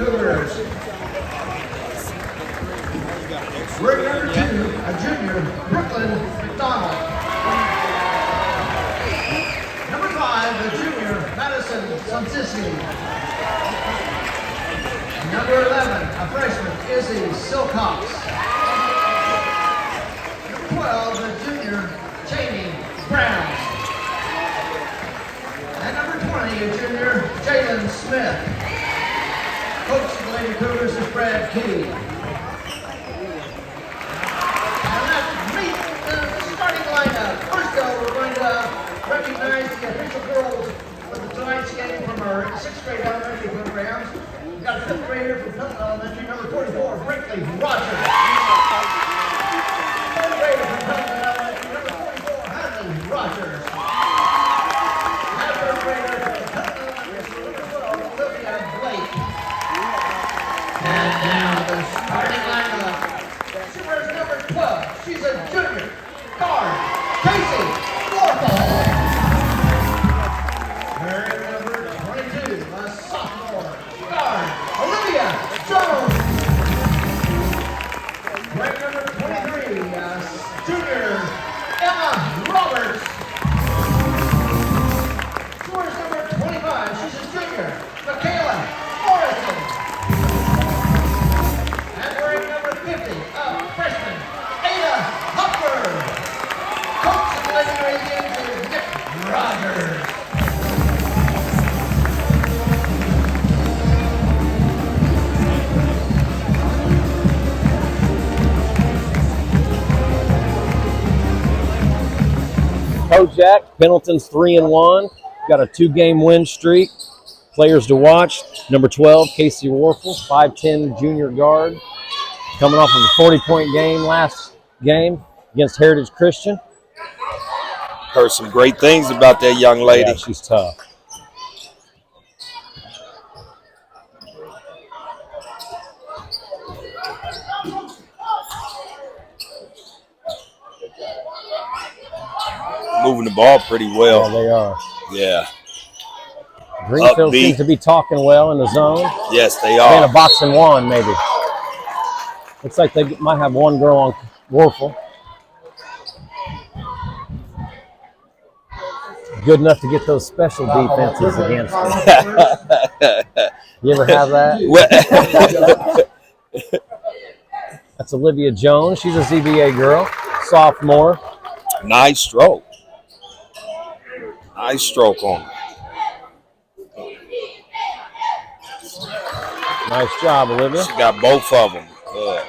Cougars. Ring number 2, a junior, Brooklyn McDonald. Number 5, a junior, Madison Santissi. Number 11, a freshman, Izzy Silcox. Number 12, a junior, Jamie Brown. And number 20, a junior, Jalen Smith. Coach of the Lady Cougars is Brad Key. And let's meet the starting lineup. First of all, we're going to recognize the official girls for the tonight's game from our 6th grade elementary programs. We've got a 5th grader from Pendleton Elementary, number 44, Brinkley Rogers. 3rd grader from Pendleton Elementary, number 44, Hadley Rogers. And 3rd grader from Pendleton Elementary, number 12, Olivia Blake. And now the starting lineup. She wears number 12. She's a junior. Guard, Kaycie Warble. Wearing number 22, a sophomore. Guard, Olivia Jones. Wearing number 23, a junior, Emma Roberts. She wears number 25. She's a junior, Michaela Morrison. And wearing number 50, a freshman, Adah Huffier. Coach of the Lady Radiants is Nick Rogers. Kojak, Pendleton's 3-1. Got a 2-game win streak. Players to watch: number 12, Kaycie Warble, 5'10" junior guard, coming off of a 40-point game last game against Heritage Christian. Heard some great things about that young lady. Yeah, she's tough. Moving the ball pretty well. Yeah, they are. Yeah. Greenfield Upbeat. seems to be talking well in the zone. Yes, they Playing are. a box and one, maybe. Looks like they might have one girl on Warble. Good enough to get those special defenses against them. You ever have that? That's Olivia Jones. She's a ZBA girl, sophomore. Nice stroke. Nice stroke on her. Nice job, Olivia. She got both of them. Yeah.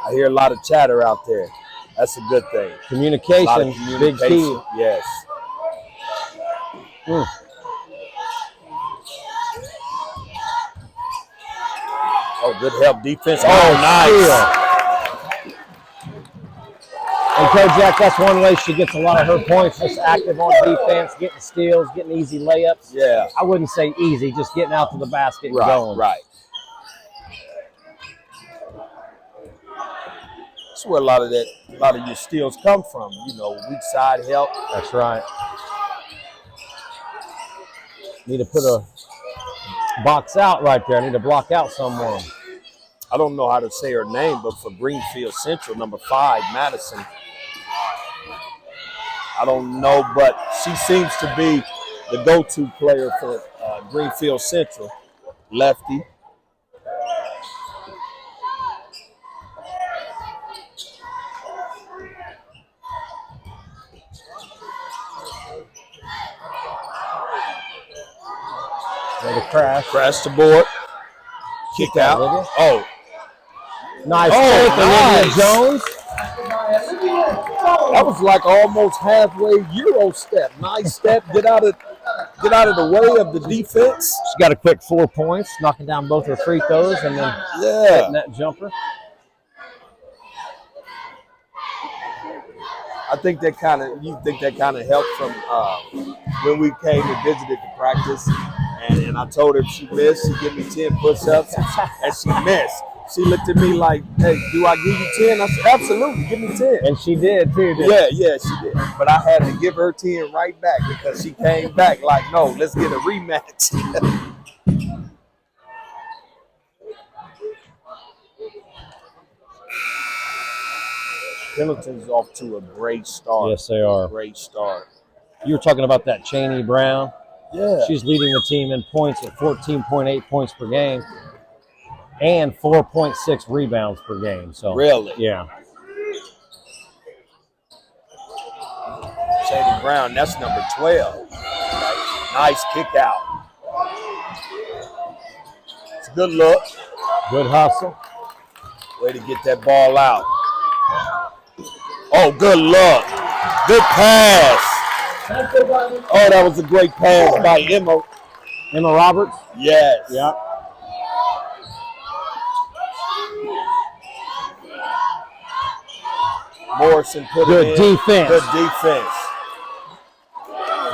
I hear a lot of chatter out there. That's a good thing. Communication, A lot of big key. communication. Yes. Oh, good help defense. Oh, nice. And Kojak, that's one way she gets a lot of her points, just active on defense, getting steals, getting easy layups. Yeah. I wouldn't say easy, just getting out to the basket and Right, going. right. That's where a lot of your steals come from. You know, weak side help. That's right. Need to put a box out right there. I need to block out someone. I don't know how to say her name, but for Greenfield Central, number 5, Madison. I don't know, but she seems to be the go-to player for Greenfield Central. Lefty. Ready to crash. Crash the board. Kick out. Olivia. Oh. Nice Oh, take, nice. Olivia Jones. That was like almost halfway Euro step. Nice step. Get out of the way of the defense. She got a quick 4 points, knocking down both her free throws and then hitting that jumper. I think that kind of helped from when we came and visited the practice, and I told her if she missed, she'd give me 10 push-ups, and she missed. She looked at me like, hey, do I give you 10? I said, absolutely, give me 10. And she did too, didn't she? Yeah, she did. But I had to give her 10 right back because she came back like, no, let's get a rematch. Pendleton's off to a great start. Yes, they are. Great start. You were talking about that Cheney Brown. Yeah. She's leading the team in points at 14.8 points per game and 4.6 rebounds per game. So Really? Yeah. Shady Brown, that's number 12. Nice kick out. It's a good look. Good hustle. Way to get that ball out. Oh, good luck. Good pass. Oh, that was a great pass by Emma. Emma Roberts? Yes. Yeah. Morrison put Good it in. defense. Good defense.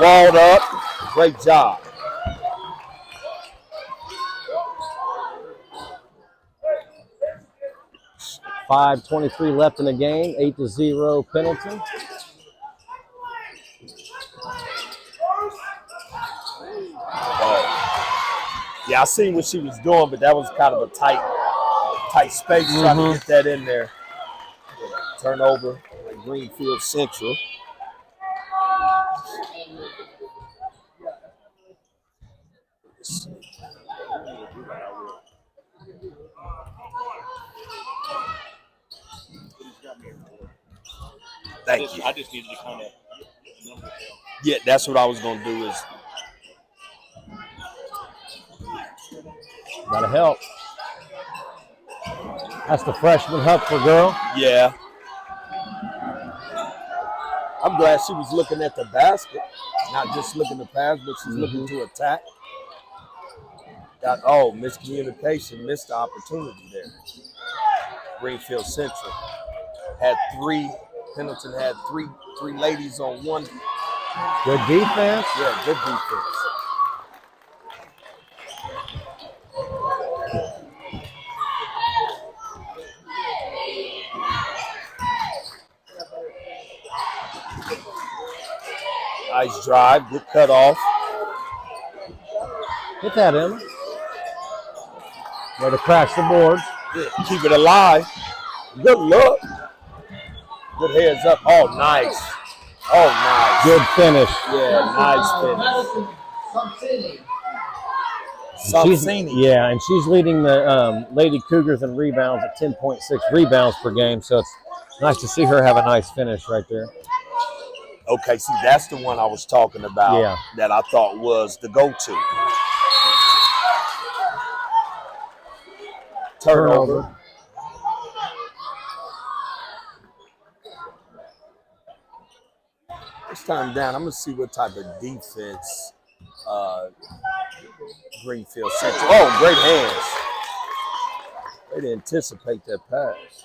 Walled up. Great job. .5:23 left in the game. 8-0 Pendleton. Yeah, I seen what she was doing, but that was kind of a tight space trying to get that in there. Turnover at Greenfield Central. Thank you. I just needed to kind of. Yeah, that's what I was gonna do is Gotta help. That's the freshman Huffier girl. yeah. I'm glad she was looking at the basket, not just looking to pass, but she's looking to attack. Miscommunication, missed the opportunity there. Greenfield Central had three. Pendleton had three ladies on one. Good defense. Yeah, good defense. Nice drive, good cutoff. Hit that, Emma. Way to crash the boards. Yeah, keep it alive. Good look. Good heads up. Oh, nice. Oh, nice. Good finish. Yeah, nice finish. Somcini. Yeah, and she's leading the Lady Cougars in rebounds at 10.6 rebounds per game. So it's nice to see her have a nice finish right there. Okay, see, that's the one I was talking about that I thought was the go-to. Turnover. This time down, I'm going to see what type of defense Greenfield Central. Oh, great hands. Way to anticipate that pass.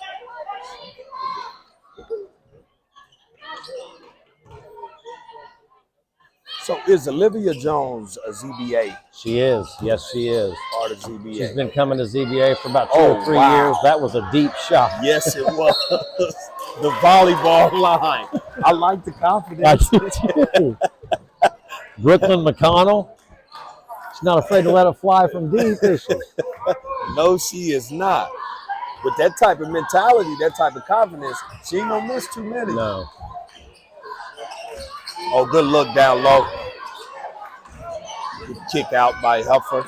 So is Olivia Jones a ZBA? She is. Yes, she is. Part of ZBA. She's been coming to ZBA for about 2 or 3 years. That was a deep shot. Yes, it was. The volleyball line. I like the confidence. I do too. Brooklyn McConnell. She's not afraid to let it fly from deep, is she? No, she is not. With that type of mentality, that type of confidence, she ain't gonna miss too many. No. Oh, good look down low. Good kick out by Huffier.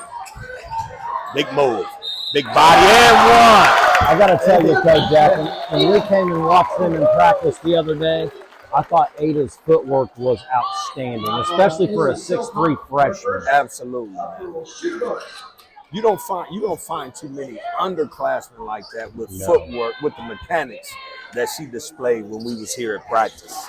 Big move. Big body and one. I got to tell you, Kojak, when we came and watched them in practice the other day, I thought Adah's footwork was outstanding, especially for a 6'3" freshman. Absolutely. You don't find too many underclassmen like that with footwork, with the mechanics that she displayed when we was here at practice.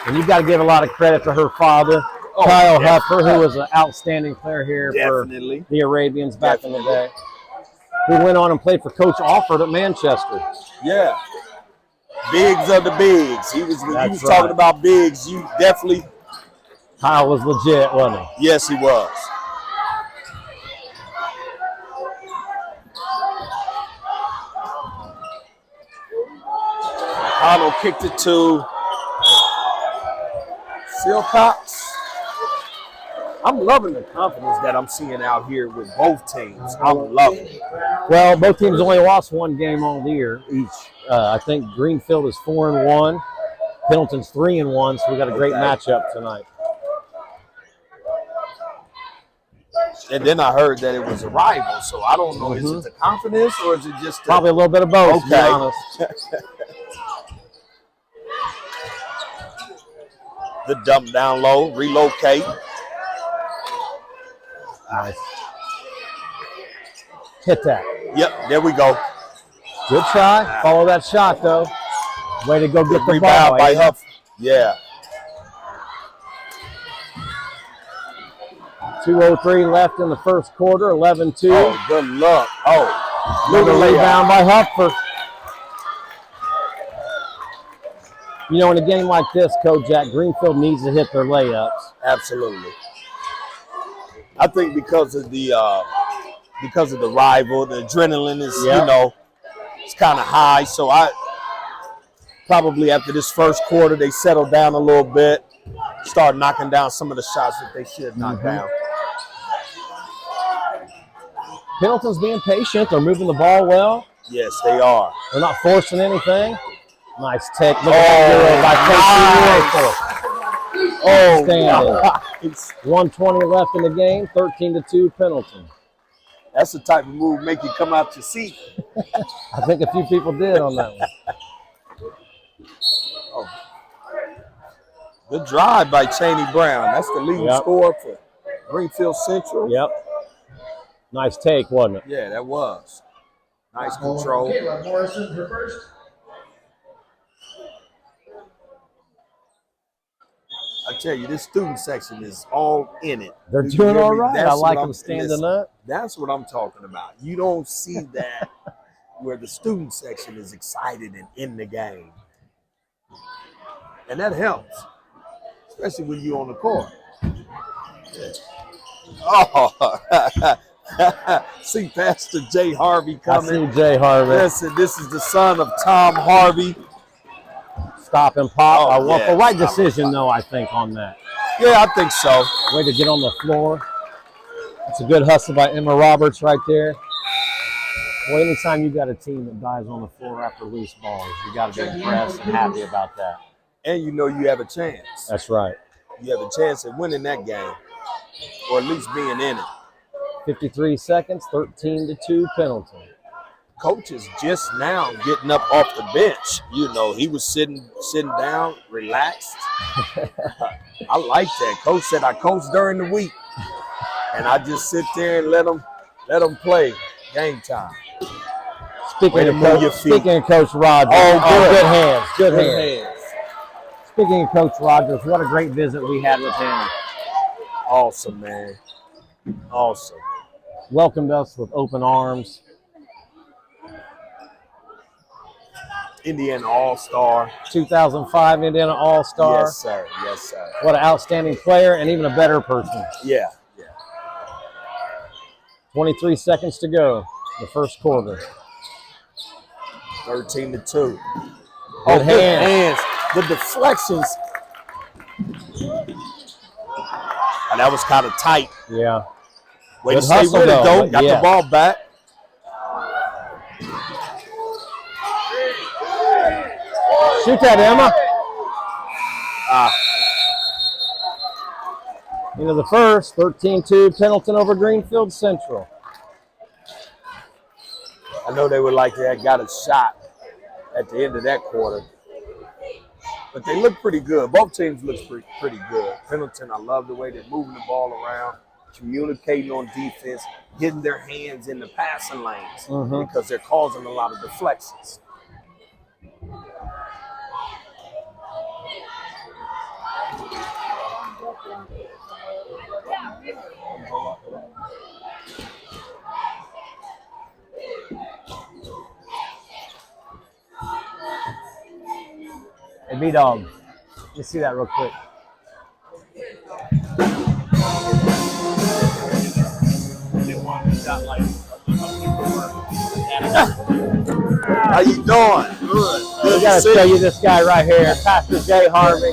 And you've got to give a lot of credit to her father, Kyle Huffier, who was an outstanding player here for the Arabians back in the day. Who went on and played for Coach Alford at Manchester. Yeah. Bigs of the bigs. He was when you was talking about bigs, you definitely. Kyle was legit, wasn't he? Yes, he was. Connell kicked it to Silcox. I'm loving the confidence that I'm seeing out here with both teams. I'm loving it. Well, both teams only lost one game all year each. I think Greenfield is 4-1. Pendleton's 3-1, so we got a great matchup tonight. And then I heard that it was a rival, so I don't know. Is it the confidence or is it just probably a little bit of both, to be honest. The dump down low, relocate. Nice. Hit that. Yep, there we go. Good try. Follow that shot, though. Way to go get the rebound ball. By Huff. Yeah. 2:03 left in the first quarter, 11-2. Oh, good luck. Oh, another rebound by Huffier. You know, in a game like this, Kojak, Greenfield needs to hit their layups. Absolutely. I think because of the rival, the adrenaline is, you know, it's kind of high. So I probably after this first quarter, they settle down a little bit, start knocking down some of the shots that they should knock down. Pendleton's being patient. They're moving the ball well. Yes, they are. They're not forcing anything. Nice take. Look at that by Kaycie Warble. Outstanding. Nice. 1:20 left in the game. 13-2 Pendleton. That's the type of move make you come out your seat. I think a few people did on that one. Good drive by Cheney Brown. That's the leading scorer for Greenfield Central. Yep. Nice take, wasn't it? Yeah, that was. Nice control. Caleb Morrison for first. I tell you, this student section is all in it. They're doing all right. I like them standing up. That's what I'm talking about. You don't see that where the student section is excited and in the game. And that helps, especially when you're on the court. Oh, see Pastor Jay Harvey coming. I see Jay Harvey. Listen, this is the son of Tom Harvey. Stop and pop. Oh, the right decision, though, I think, on that. Yeah, I think so. Way to get on the floor. It's a good hustle by Emma Roberts right there. Well, anytime you got a team that dives on the floor after loose balls, you got to be impressed and happy about that. And you know you have a chance. That's right. You have a chance at winning that game, or at least being in it. 53 seconds, 13-2 Pendleton. Coach is just now getting up off the bench. You know, he was sitting down, relaxed. I like that. Coach said, I coach during the week, and I just sit there and let them play game time. Speaking of Coach Rogers, good hands. Speaking of Coach Rogers, what a great visit we had with him. Awesome, man. Awesome. Welcomed us with open arms. Indiana All-Star. 2005 Indiana All-Star. Yes, sir. Yes, sir. What an outstanding player and even a better person. Yeah. 23 seconds to go, the first quarter. 13-2. Good hands. The deflections. And that was kind of tight. Yeah. Way to stay with it, though. Got the ball back. Shoot that, Emma. Into the first, 13-2 Pendleton over Greenfield Central. I know they would like to have got a shot at the end of that quarter. But they look pretty good. Both teams look pretty good. Pendleton, I love the way they're moving the ball around, communicating on defense, getting their hands in the passing lanes because they're causing a lot of deflections. Hey, B-Dog, let's see that real quick. How you doing? Good. We got to show you this guy right here, Pastor Jay Harvey.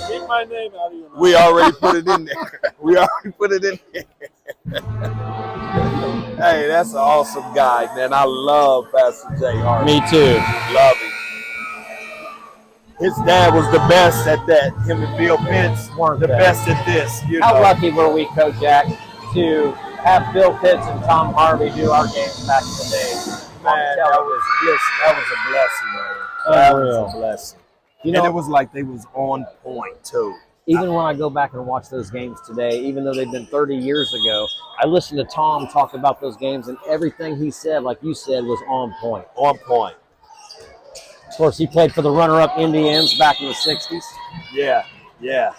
Keep my name out of your mouth. We already put it in there. We already put it in there. Hey, that's an awesome guy, man. I love Pastor Jay Harvey. Me too. Love him. His dad was the best at that. Him and Bill Pitts Weren't the they? best at this. You How know. lucky were we, Kojak, to have Bill Pitts and Tom Harvey do our games back in the day Man, on television? that was a blessing, man. That Unreal. was a blessing. You And know, it was like they was on point too. even when I go back and watch those games today, even though they've been 30 years ago, I listen to Tom talk about those games, and everything he said, like you said, was on point. On point. Of course, he played for the runner-up Indians back in the 60s. Yeah, yeah.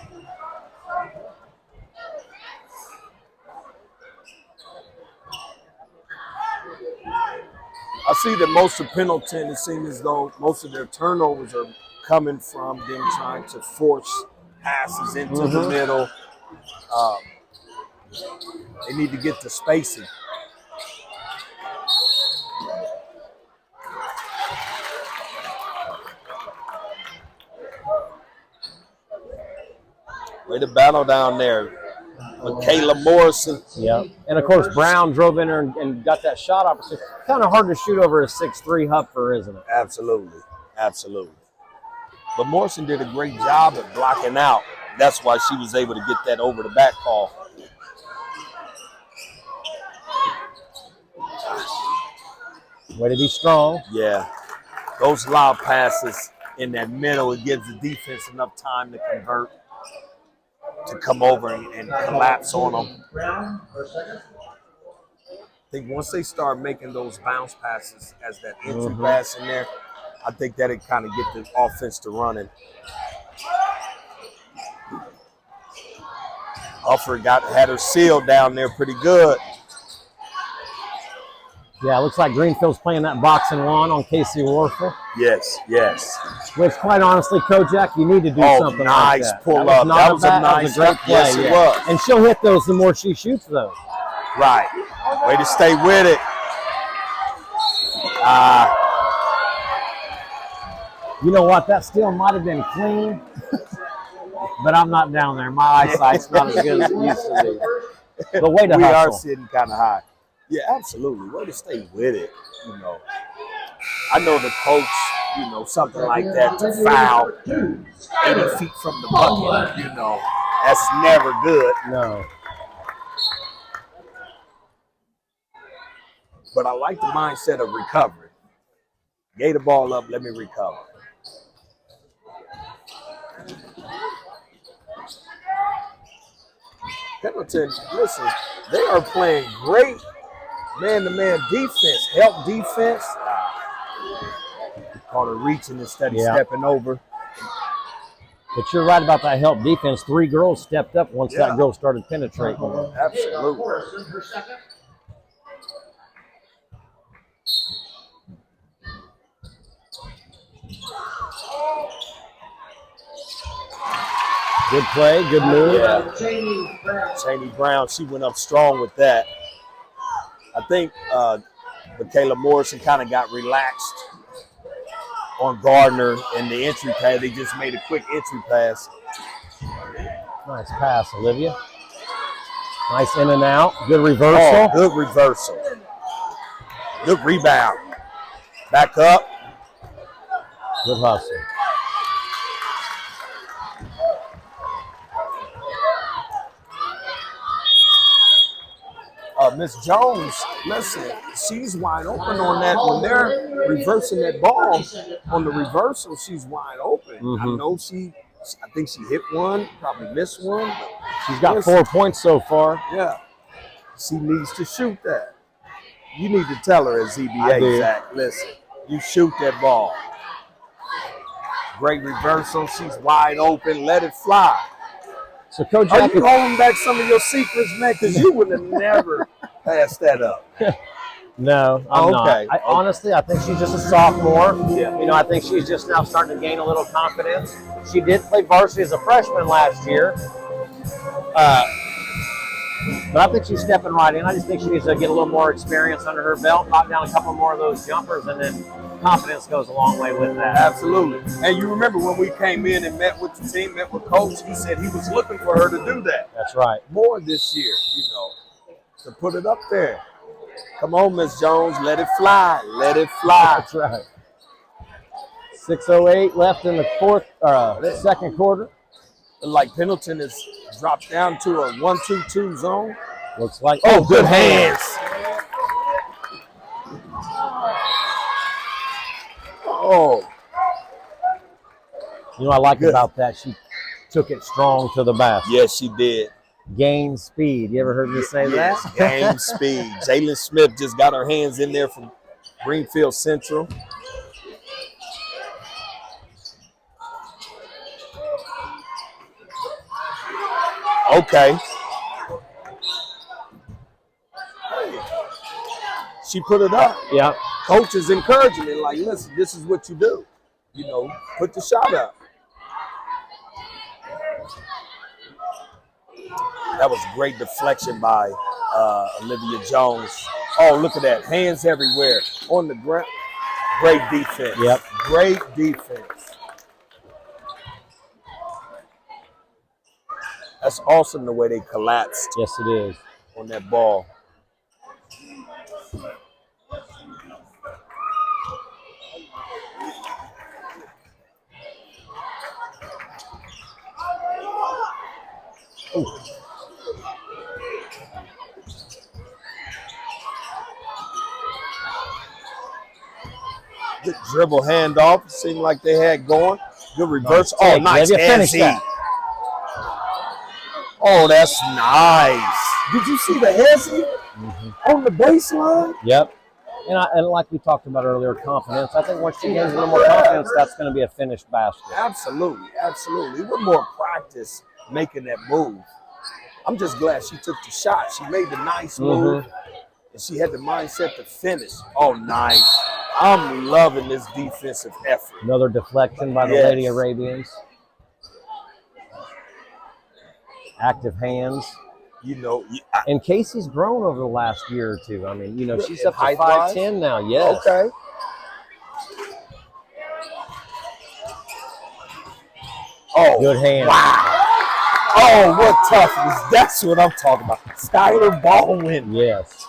I see that most of Pendleton, it seems as though most of their turnovers are coming from them trying to force passes into the middle. They need to get the spacing. Way to battle down there. Michaela Morrison. Yep. And of course, Brown drove in there and got that shot opportunity. Kind of hard to shoot over a 6'3" Huffier, isn't it? Absolutely. Absolutely. But Morrison did a great job at blocking out. That's why she was able to get that over the back call. Way to be strong. Yeah. Those lob passes in that middle, it gives the defense enough time to convert, to come over and collapse on them. Brown for second. I think once they start making those bounce passes as that entry pass in there, I think that'll kind of get the offense to running. Huffier had her sealed down there pretty good. Yeah, it looks like Greenfield's playing that boxing one on Kaycie Warble. Yes, yes. Which, quite honestly, Kojak, you need to do something like nice that. pull That up. was That was a that was nice a great play. yes, it was. And she'll hit those the more she shoots those. Right. Way to stay with it. You know what? That still might have been clean, but I'm not down there. My eyesight's not as good as it used to be. But way to We hustle. are sitting kind of high. Yeah, absolutely. Way to stay with it. You know, I know the coach, you know, something like that to foul 80 feet from the bucket, you know, that's never good. No. But I like the mindset of recovery. Gave the ball up, let me recover. Pendleton, listen, they are playing great man-to-man defense, help defense. Caught her reaching instead of stepping over. But you're right about that help defense. 3 girls stepped up once that girl started penetrating. Absolutely. Morrison for second. Good play, good move. Yeah. Cheney Brown. Cheney Brown, she went up strong with that. I think Michaela Morrison kind of got relaxed on Gardner in the entry pass. They just made a quick entry pass. Nice pass, Olivia. Nice in and out. Good reversal. Oh, good reversal. Good rebound. Back up. Good hustle. Miss Jones, listen, she's wide open on that. When they're reversing that ball on the reversal, she's wide open. I know I think she hit one, probably missed one. But she's got 4 points so far. Yeah. She needs to shoot that. You need to tell her as ZBA, Zach, listen, you shoot that ball. Great reversal. She's wide open. Let it fly. So, Coach, Are you holding back some of your secrets, man? Because you would have never passed that up. No, I'm not. Honestly, I think she's just a sophomore. Yeah. You know, I think she's just now starting to gain a little confidence. She did play varsity as a freshman last year. But I think she's stepping right in. I just think she needs to get a little more experience under her belt, knock down a couple more of those jumpers, and then confidence goes a long way with that. Absolutely. And you remember when we came in and met with the team, met with Coach, he said he was looking for her to do that. That's right. More this year, you know, to put it up there. Come on, Miss Jones, let it fly. Let it fly. That's right. 6:08 left in the second quarter. Like Pendleton has dropped down to a 1-2-2 zone. Looks like good hands. Oh. You know what I like about that? She took it strong to the basket. Yes, she did. Gain speed. You ever heard me say that? Game speed. Jalen Smith just got her hands in there from Greenfield Central. Okay. She put it up. Yeah. Coach is encouraging it, like, listen, this is what you do. You know, put the shot up. That was great deflection by Olivia Jones. Oh, look at that. Hands everywhere on the ground. Great defense. Yep. Great defense. That's awesome the way they collapsed. Yes, it is. On that ball. Ooh. Good dribble handoff. Seemed like they had going. Good reverse. Nice. Oh, nice. Finish that. Oh, that's nice. Did you see the hezzy on the baseline? Yep. And like we talked about earlier, confidence. I think once she gains a little more confidence, that's going to be a finished basket. Absolutely. Absolutely. With more practice making that move. I'm just glad she took the shot. She made the nice move, and she had the mindset to finish. Oh, nice. I'm loving this defensive effort. Another deflection by the Lady Arabians. Active hands. You know. And Kaycie's grown over the last year or two. I mean, you know, she's up to height-wise? 5'10" now. Yes. Okay. Oh, good hand. Wow. Oh, what toughness. That's what I'm talking about. Skylar Baldwin. Yes.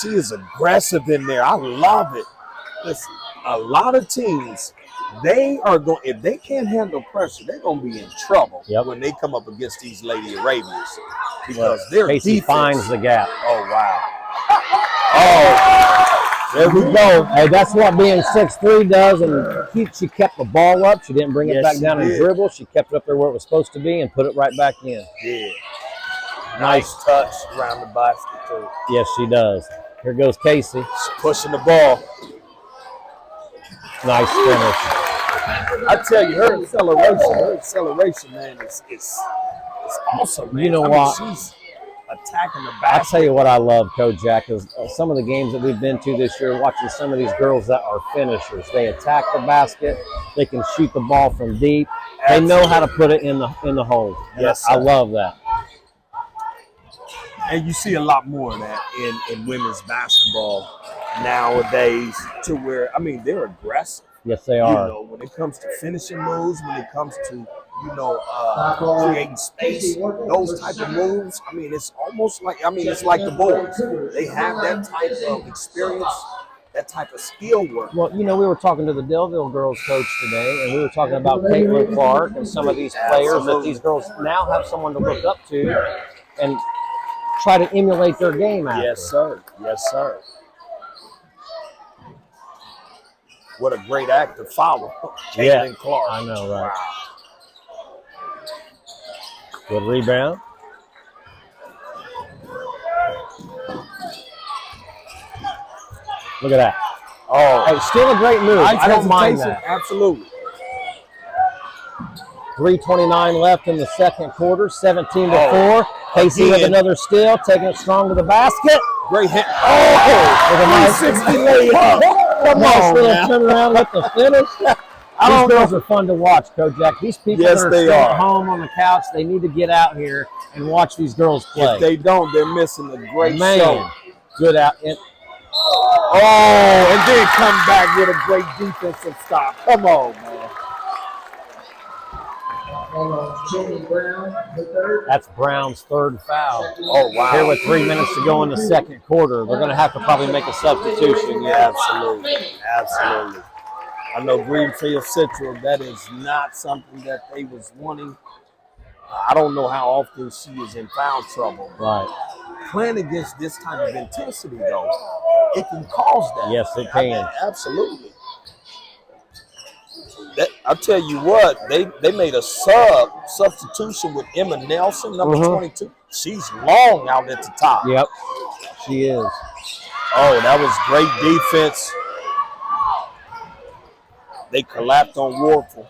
She is aggressive in there. I love it. Listen, a lot of teams, they are going, if they can't handle pressure, they're going to be in trouble when they come up against these Lady Arabians. Because their Kaycie defense finds the gap. Oh, wow. Oh, there we go. Hey, that's what being 6'3" does. And she kept the ball up. She didn't bring it back down and dribble. She kept it up there where it was supposed to be and put it right back in. Yeah. Nice touch around the basket, too. Yes, she does. Here goes Kaycie. She's pushing the ball. Nice finish. I tell you, her acceleration, man, is awesome, man. You know what? She's attacking the I basket. tell you what I love, Kojak, is some of the games that we've been to this year, watching some of these girls that are finishers. They attack the basket. They can shoot the ball from deep. They know how to put it in the hole. Yes, I love that. And you see a lot more of that in women's basketball nowadays, to where, I mean, they're aggressive. Yes, they are. You know, when it comes to finishing moves, when it comes to, you know, creating space, those type of moves, I mean, it's almost like, I mean, it's like the boys. They have that type of experience, that type of skill work. Well, you know, we were talking to the Delville girls coach today, and we were talking about Caitlin Clark and some of these players that these girls now have someone to look up to and try to emulate their game after. Yes, sir. Yes, sir. What a great act to follow. Caitlin Clark. I know, right? Good rebound. Look at that. Oh, hey, still a great move. I don't mind that. Absolutely. 3:29 left in the second quarter, 17-4. Kaycie with another steal, taking it strong to the basket. Great hit. Oh, with a nice 360 layup. Come on, little turn around with the finish. These girls are fun to watch, Kojak. These people that are still at home on the couch, they need to get out here and watch these girls play. If they don't, they're missing a great show. Good out. And then come back with a great defensive stop. Come on, man. That's Brown's third foul. Oh, wow. Here with 3 minutes to go in the second quarter. They're going to have to probably make a substitution. Yeah, absolutely. Absolutely. I know Greenfield Central, that is not something that they was wanting. I don't know how often she is in foul trouble. Right. Playing against this type of intensity, though, it can cause that. Yes, it can. Absolutely. I'll tell you what, they made a substitution with Emma Nelson, number 22. She's long out at the top. Yep, she is. Oh, that was great defense. They collapsed on Warble.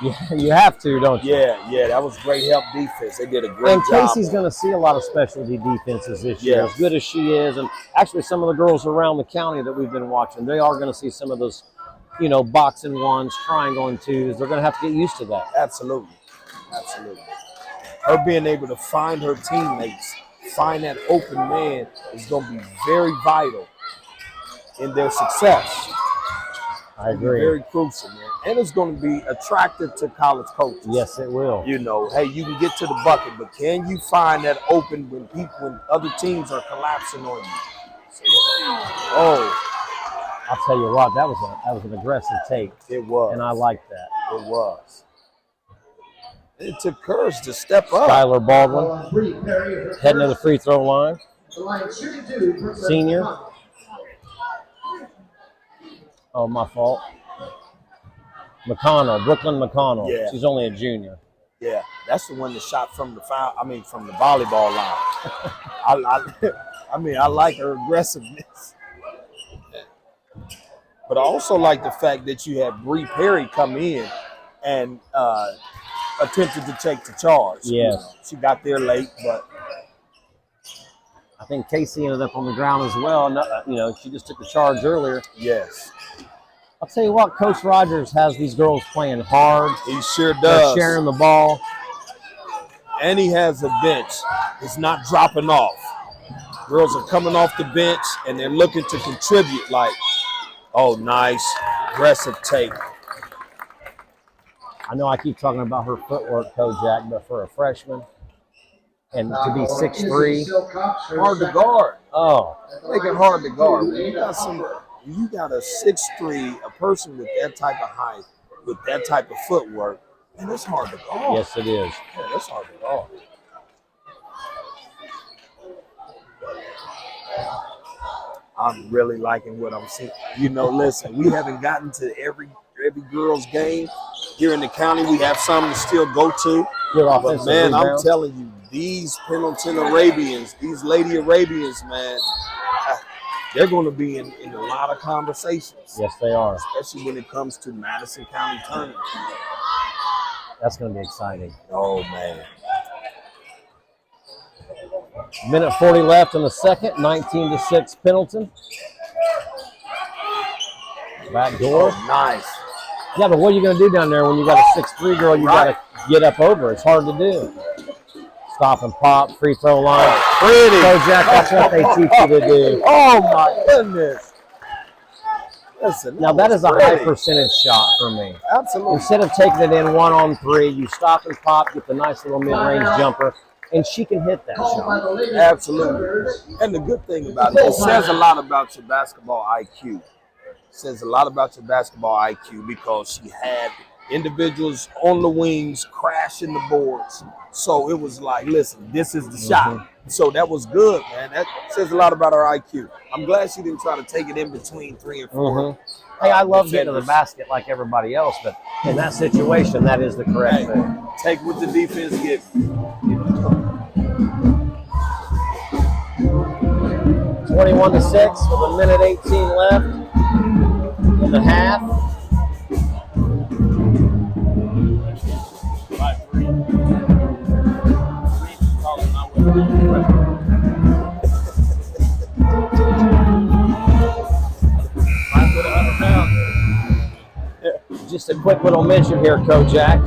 Yeah, you have to, don't you? Yeah, that was great help defense. They did a great job. And Kaycie's going to see a lot of specialty defenses this year, as good as she is. And actually, some of the girls around the county that we've been watching, they are going to see some of those, box and ones, triangle and twos. They're going to have to get used to that. Absolutely. Her being able to find her teammates, find that open man is going to be very vital in their success. I agree. Very crucial, man. And it's going to be attractive to college coaches. Yes, it will. Hey, you can get to the bucket, but can you find that open when other teams are collapsing on you? I'll tell you what, that was an aggressive take. It was. And I liked that. It was. It took courage to step up. Skylar Baldwin heading to the free throw line. Senior. Oh, my fault. Brooklyn McConnell. Yeah. She's only a junior. Yeah, that's the one that shot from the from the volleyball line. I like her aggressiveness. But I also like the fact that you had Bree Perry come in and attempted to take the charge. Yes. She got there late, but I think Kaycie ended up on the ground as well. She just took the charge earlier. Yes. I'll tell you what, Coach Rogers has these girls playing hard. He sure does. They're sharing the ball. And he has a bench. It's not dropping off. Girls are coming off the bench, and they're looking to contribute nice, aggressive take. I know I keep talking about her footwork, Kojak, but for a freshman and to be 6'3", hard to guard. Oh. Make it hard to guard. You got a 6'3", a person with that type of height, with that type of footwork, and it's hard to guard. Yes, it is. Yeah, it's hard to guard. I'm really liking what I'm seeing. Listen, we haven't gotten to every girl's game here in the county. We have some to still go to. But man, I'm telling you, these Pendleton Arabians, these Lady Arabians, man, they're going to be in a lot of conversations. Yes, they are. Especially when it comes to Madison County tournament. That's going to be exciting. Oh, man. Minute 40 left in the second, 19-6 Pendleton. Back door. Oh, nice. Yeah, but what are you going to do down there when you got a 6'3" girl you got to get up over? It's hard to do. Stop and pop, free throw line. Pretty. Kojak, that's what they teach you to do. Oh, my goodness. Listen, now, that is a high percentage shot for me. Absolutely. Instead of taking it in 1-on-3, you stop and pop, get the nice little mid-range jumper, and she can hit that shot. Absolutely. And the good thing about it says a lot about your basketball IQ. It says a lot about your basketball IQ because she had individuals on the wings crashing the boards. So it was like, listen, this is the shot. So that was good, man. That says a lot about her IQ. I'm glad she didn't try to take it in between 3 and 4. Hey, I love getting to the basket like everybody else, but in that situation, that is the correct thing. Take what the defense gives you. 21-6 with a minute 18 left in the half. Just a quick little mention here, Kojak.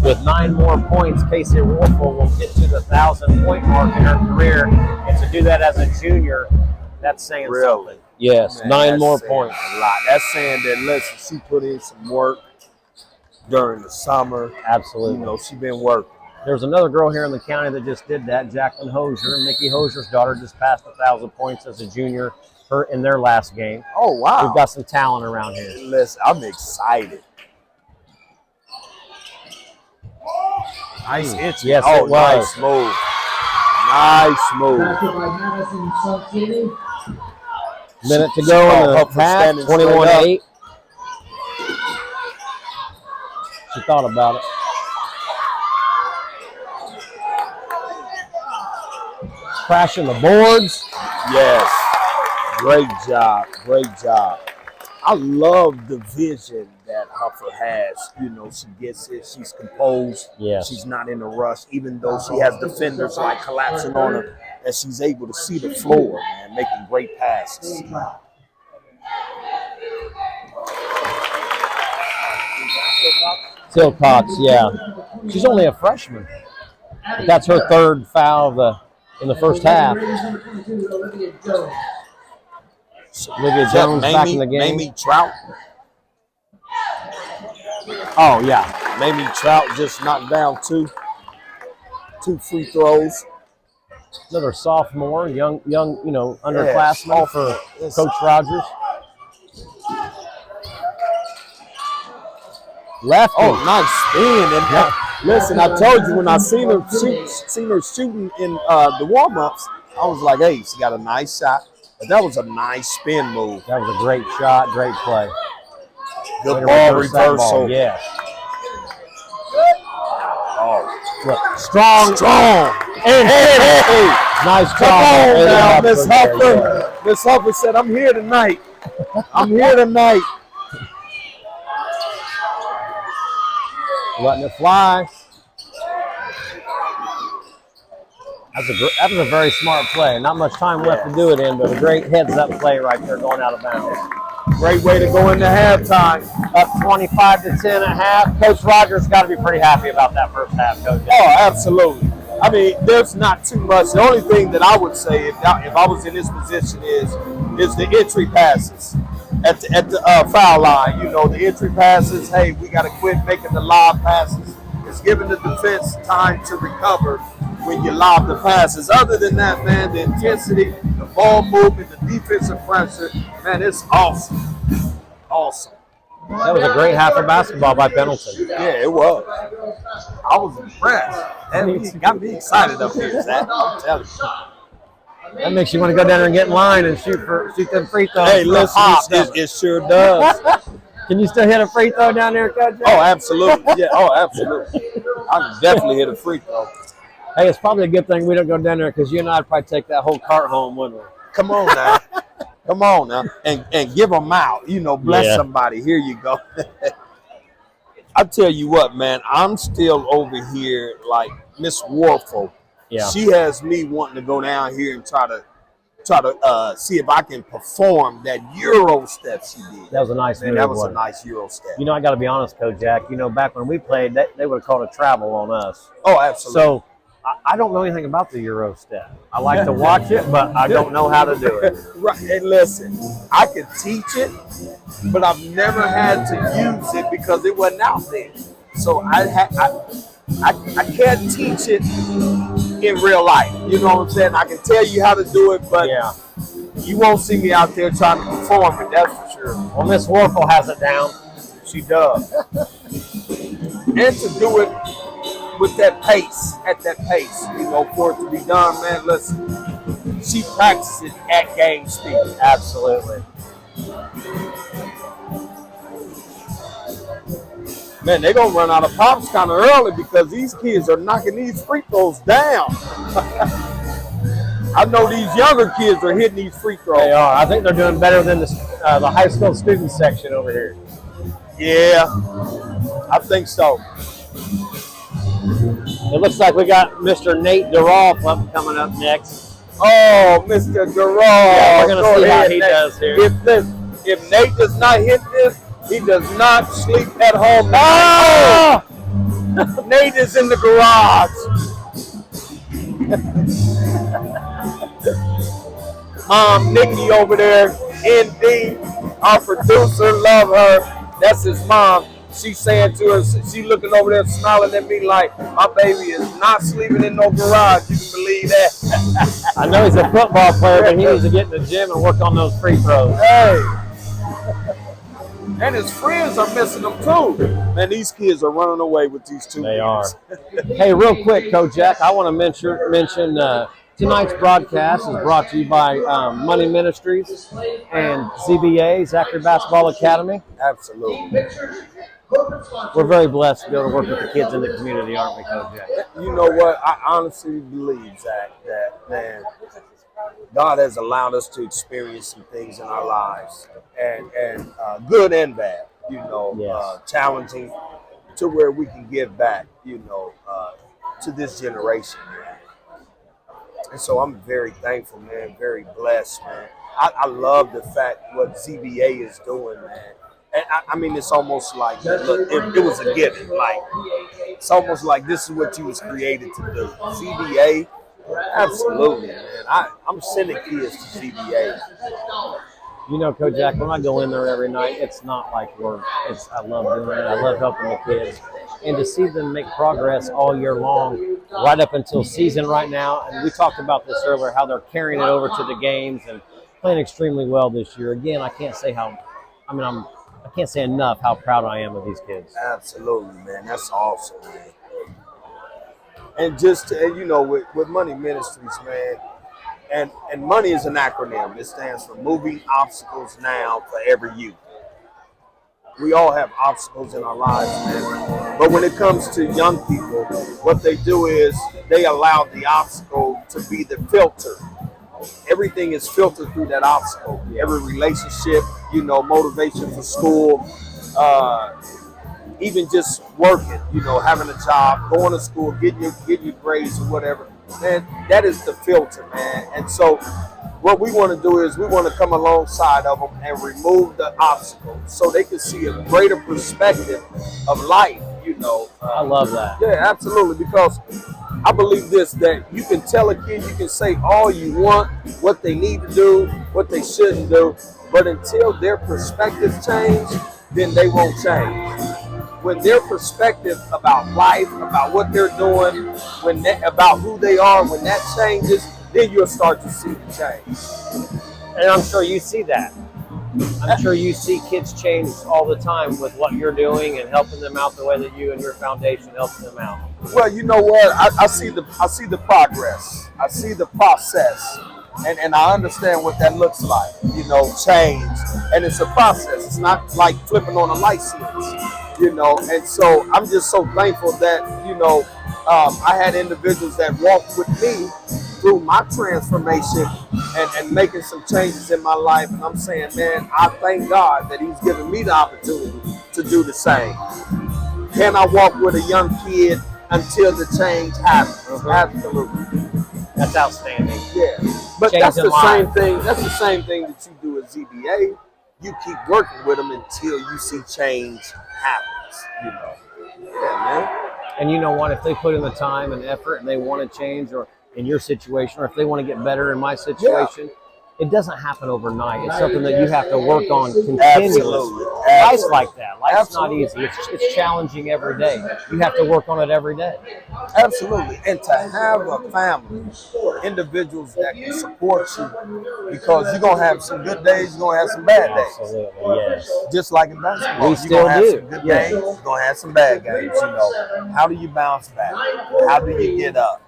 With 9 more points, Kaycie Warble will get to the 1,000-point mark in her career. And to do that as a junior, that's saying something. Yes, man, 9 more points. A lot. That's saying that, listen, she put in some work during the summer. Absolutely. You know, she been working. There's another girl here in the county that just did that, Jacqueline Hosier. Mickey Hosier's daughter just passed 1,000 points as a junior in their last game. Oh, wow. We've got some talent around here. Listen, I'm excited. Nice itch. Yes, oh, it was. Nice move. Nice move. Minute to go in the half, 21-8. She thought about it. Crashing the boards. Yes. Great job. Great job. I love the vision that Huffier has. You know, she gets it. She's composed. Yes. She's not in a rush, even though she has defenders like collapsing on her, and she's able to see the floor, man, making great passes. Silcox, yeah. She's only a freshman. But that's her 3rd foul in the first half. Olivia Jones back in the game. Mamie Trout. Oh, yeah. Mamie Trout just knocked down two free throws. Another sophomore, young, you know, underclassman for Coach Rogers. Lefty. Oh, nice spin. And listen, I told you when I seen her shooting in the warm-ups, I was like, hey, she got a nice shot. But that was a nice spin move. That was a great shot, great play. Good ball reversal. Yes. Oh, look, strong. Hey. Nice Come job. on now, Miss Huffier. Miss Huffier said, I'm here tonight. I'm here tonight. Letting it fly. That was a very smart play. Not much time left to do it in, but a great heads-up play right there going out of bounds. Great way to go into halftime. Up 25-10 at half. Coach Rogers got to be pretty happy about that first half, Coach. Oh, absolutely. I mean, there's not too much. The only thing that I would say if I was in this position is the entry passes at the foul line. You know, the entry passes, hey, we got to quit making the lob passes. It's giving the defense time to recover when you lob the passes. Other than that, man, the intensity, the ball movement, the defensive pressure, man, it's awesome. Awesome. That was a great half of basketball by Pendleton. Yeah, it was. I was impressed. That got me excited up here, Zach. I'm telling you. That makes you want to go down there and get in line and shoot them free throws. Hey, listen, it sure does. Can you still hit a free throw down there, Coach? Oh, absolutely. Yeah, oh, absolutely. I can definitely hit a free throw. Hey, it's probably a good thing we don't go down there because you and I'd probably take that whole cart home, wouldn't we? Come on now. Come on now. And give them out. You know, bless somebody. Here you go. I tell you what, man, I'm still over here like Miss Warble. Yeah. She has me wanting to go down here and try to see if I can perform that Euro step she did. That was a nice move. That was a nice Euro step. You know, I got to be honest, Kojak. You know, back when we played, they would have called a travel on us. Oh, absolutely. So I don't know anything about the Euro step. I like to watch it, but I don't know how to do it. Right. And listen, I can teach it, but I've never had to use it because it wasn't out there. So I can't teach it in real life. You know what I'm saying? I can tell you how to do it, but you won't see me out there trying to perform it, that's for sure. Well, Miss Warble has it down. She does. And to do it with that pace, at that pace, you know, for it to be done, man, listen, she practices at game speed. Absolutely. Man, they're going to run out of pops kind of early because these kids are knocking these free throws down. I know these younger kids are hitting these free throws. They are. I think they're doing better than the high school student section over here. Yeah, I think so. It looks like we got Mr. Nate Durall coming up next. Oh, Mr. Durall. Yeah, we're going to see how he does here. If Nate does not hit this, He does not sleep at home. Oh! Nate is in the garage. Mom, Nikki over there, ND, our producer, love her. That's his mom. She's saying to her, she looking over there smiling at me like, my baby is not sleeping in no garage. You can believe that. I know he's a football player, but he needs to get in the gym and work on those free throws. Hey. And his friends are missing him too. Man, these kids are running away with these two. They are. Hey, real quick, Kojak, I want to mention tonight's broadcast is brought to you by Money Ministries and ZBA, Zachary Basketball Academy. Absolutely. We're very blessed to be able to work with the kids in the community, aren't we, Kojak? You know what? I honestly believe, Zach, that, man, God has allowed us to experience some things in our lives, and good and bad, you know, Yes. challenging to where we can give back, you know, to this generation, man. And so I'm very thankful, man, very blessed, man. I love the fact what ZBA is doing, man. And I mean, it's almost like, look, it was a given. Like, it's almost like this is what you was created to do. ZBA, absolutely, man. I'm sending kids to ZBA. You know, Kojak, when I go in there every night, it's not like work. I love doing it. I love helping the kids. And to see them make progress all year long, right up until season right now, and we talked about this earlier, how they're carrying it over to the games and playing extremely well this year. Again, I can't say I can't say enough how proud I am of these kids. Absolutely, man. That's awesome, man. And just, you know, with Money Ministries, man, and money is an acronym. It stands for Moving Obstacles Now for Every Youth. We all have obstacles in our lives, man. But when it comes to young people, what they do is they allow the obstacle to be the filter. Everything is filtered through that obstacle. Every relationship, you know, motivation for school, even just working, you know, having a job, going to school, getting your grades or whatever. Man, that is the filter, man. And so what we want to do is we want to come alongside of them and remove the obstacle so they can see a greater perspective of life, you know. I love that. Yeah, absolutely, because I believe this, that you can tell a kid, you can say all you want, what they need to do, what they shouldn't do, but until their perspective change, then they won't change. When their perspective about life, about what they're doing, about who they are, when that changes, then you'll start to see the change. And I'm sure you see that. I'm sure you see kids change all the time with what you're doing and helping them out the way that you and your foundation helps them out. Well, you know what? I see the progress. I see the process. And I understand what that looks like, you know, change. And it's a process. It's not like flipping on a light switch, you know. And so I'm just so thankful that, you know, I had individuals that walked with me through my transformation and making some changes in my life. And I'm saying, man, I thank God that he's given me the opportunity to do the same. Can I walk with a young kid until the change happens? Absolutely. That's outstanding. Yeah. But that's the same thing. That's the same thing that you do at ZBA. You keep working with them until you see change happens. You know. Yeah, man. And you know what? If they put in the time and effort and they want to change, or in your situation, or if they want to get better in my situation, it doesn't happen overnight. It's something that you have to work on continuously. Life's like that. Life's not easy. It's challenging every day. You have to work on it every day. Absolutely. And to have a family, individuals that can support you, because you're going to have some good days, you're going to have some bad days. Absolutely, yes. Just like in basketball. We still have do. Some good games, you're going to have some bad games, you know. How do you bounce back? How do you get up?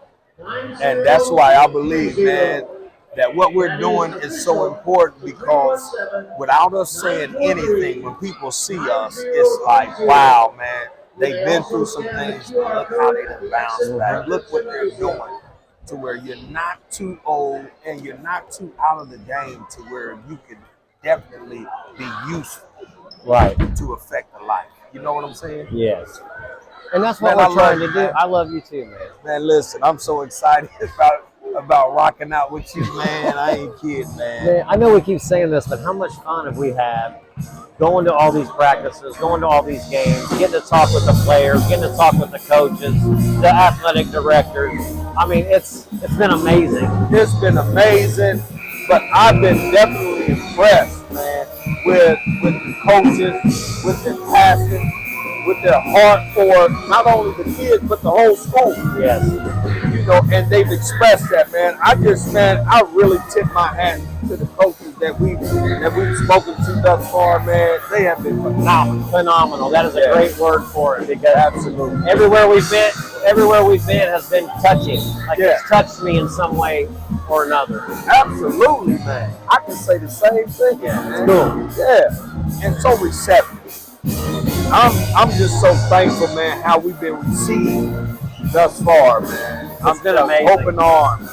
And that's why I believe, man, that what we're doing is so important, because without us saying anything, when people see us, it's like, wow, man, they've been through some things, but look how they done bounced back. Look what they're doing, to where you're not too old and you're not too out of the game, to where you can definitely be useful, right, to affect the life. You know what I'm saying? Yes. And that's what we're trying to do. I love you too, man. Man, listen, I'm so excited about rocking out with you, man. I ain't kidding, man. Man, I know we keep saying this, but how much fun have we had going to all these practices, going to all these games, getting to talk with the players, getting to talk with the coaches, the athletic directors. I mean, it's been amazing. It's been amazing, but I've been definitely impressed, man, with the coaches, with their passion, with their heart for not only the kids but the whole school. Yes. You know, and they've expressed that, man. I really tip my hat to the coaches that we've spoken to thus far, man. They have been phenomenal. Phenomenal. That is a great word for it, because Absolutely. everywhere we've been has been touching. Like, it's touched me in some way or another. Absolutely, man. I can say the same thing. Yeah, man. it's cool. Yeah, and so receptive. I'm just so thankful, man, how we've been received thus far, man. It's been just amazing. Open arms.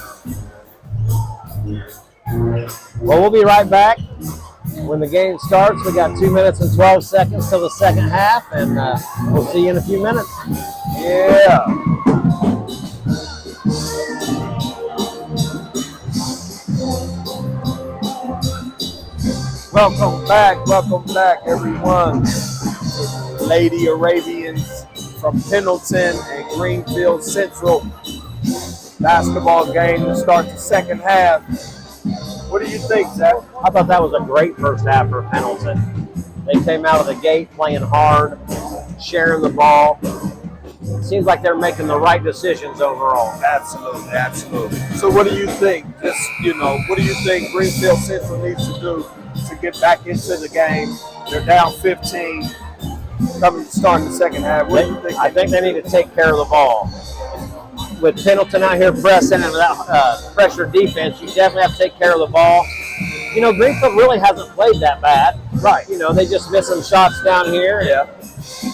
Well, we'll be right back when the game starts. We got 2 minutes and 12 seconds till the second half, and we'll see you in a few minutes. Yeah. Welcome back, everyone. Lady Arabians from Pendleton and Greenfield Central. Basketball game to start the second half. What do you think, Zach? I thought that was a great first half for Pendleton. They came out of the gate playing hard, sharing the ball. It seems like they're making the right decisions overall. Absolutely, absolutely. So what do you think? What do you think Greenfield Central needs to do to get back into the game? They're down 15, starting the second half. What do you think? I think they need to take care of the ball. With Pendleton out here pressing and without pressure defense, you definitely have to take care of the ball. You know, Greenfield really hasn't played that bad. Right. You know, they just miss some shots down here. Yeah.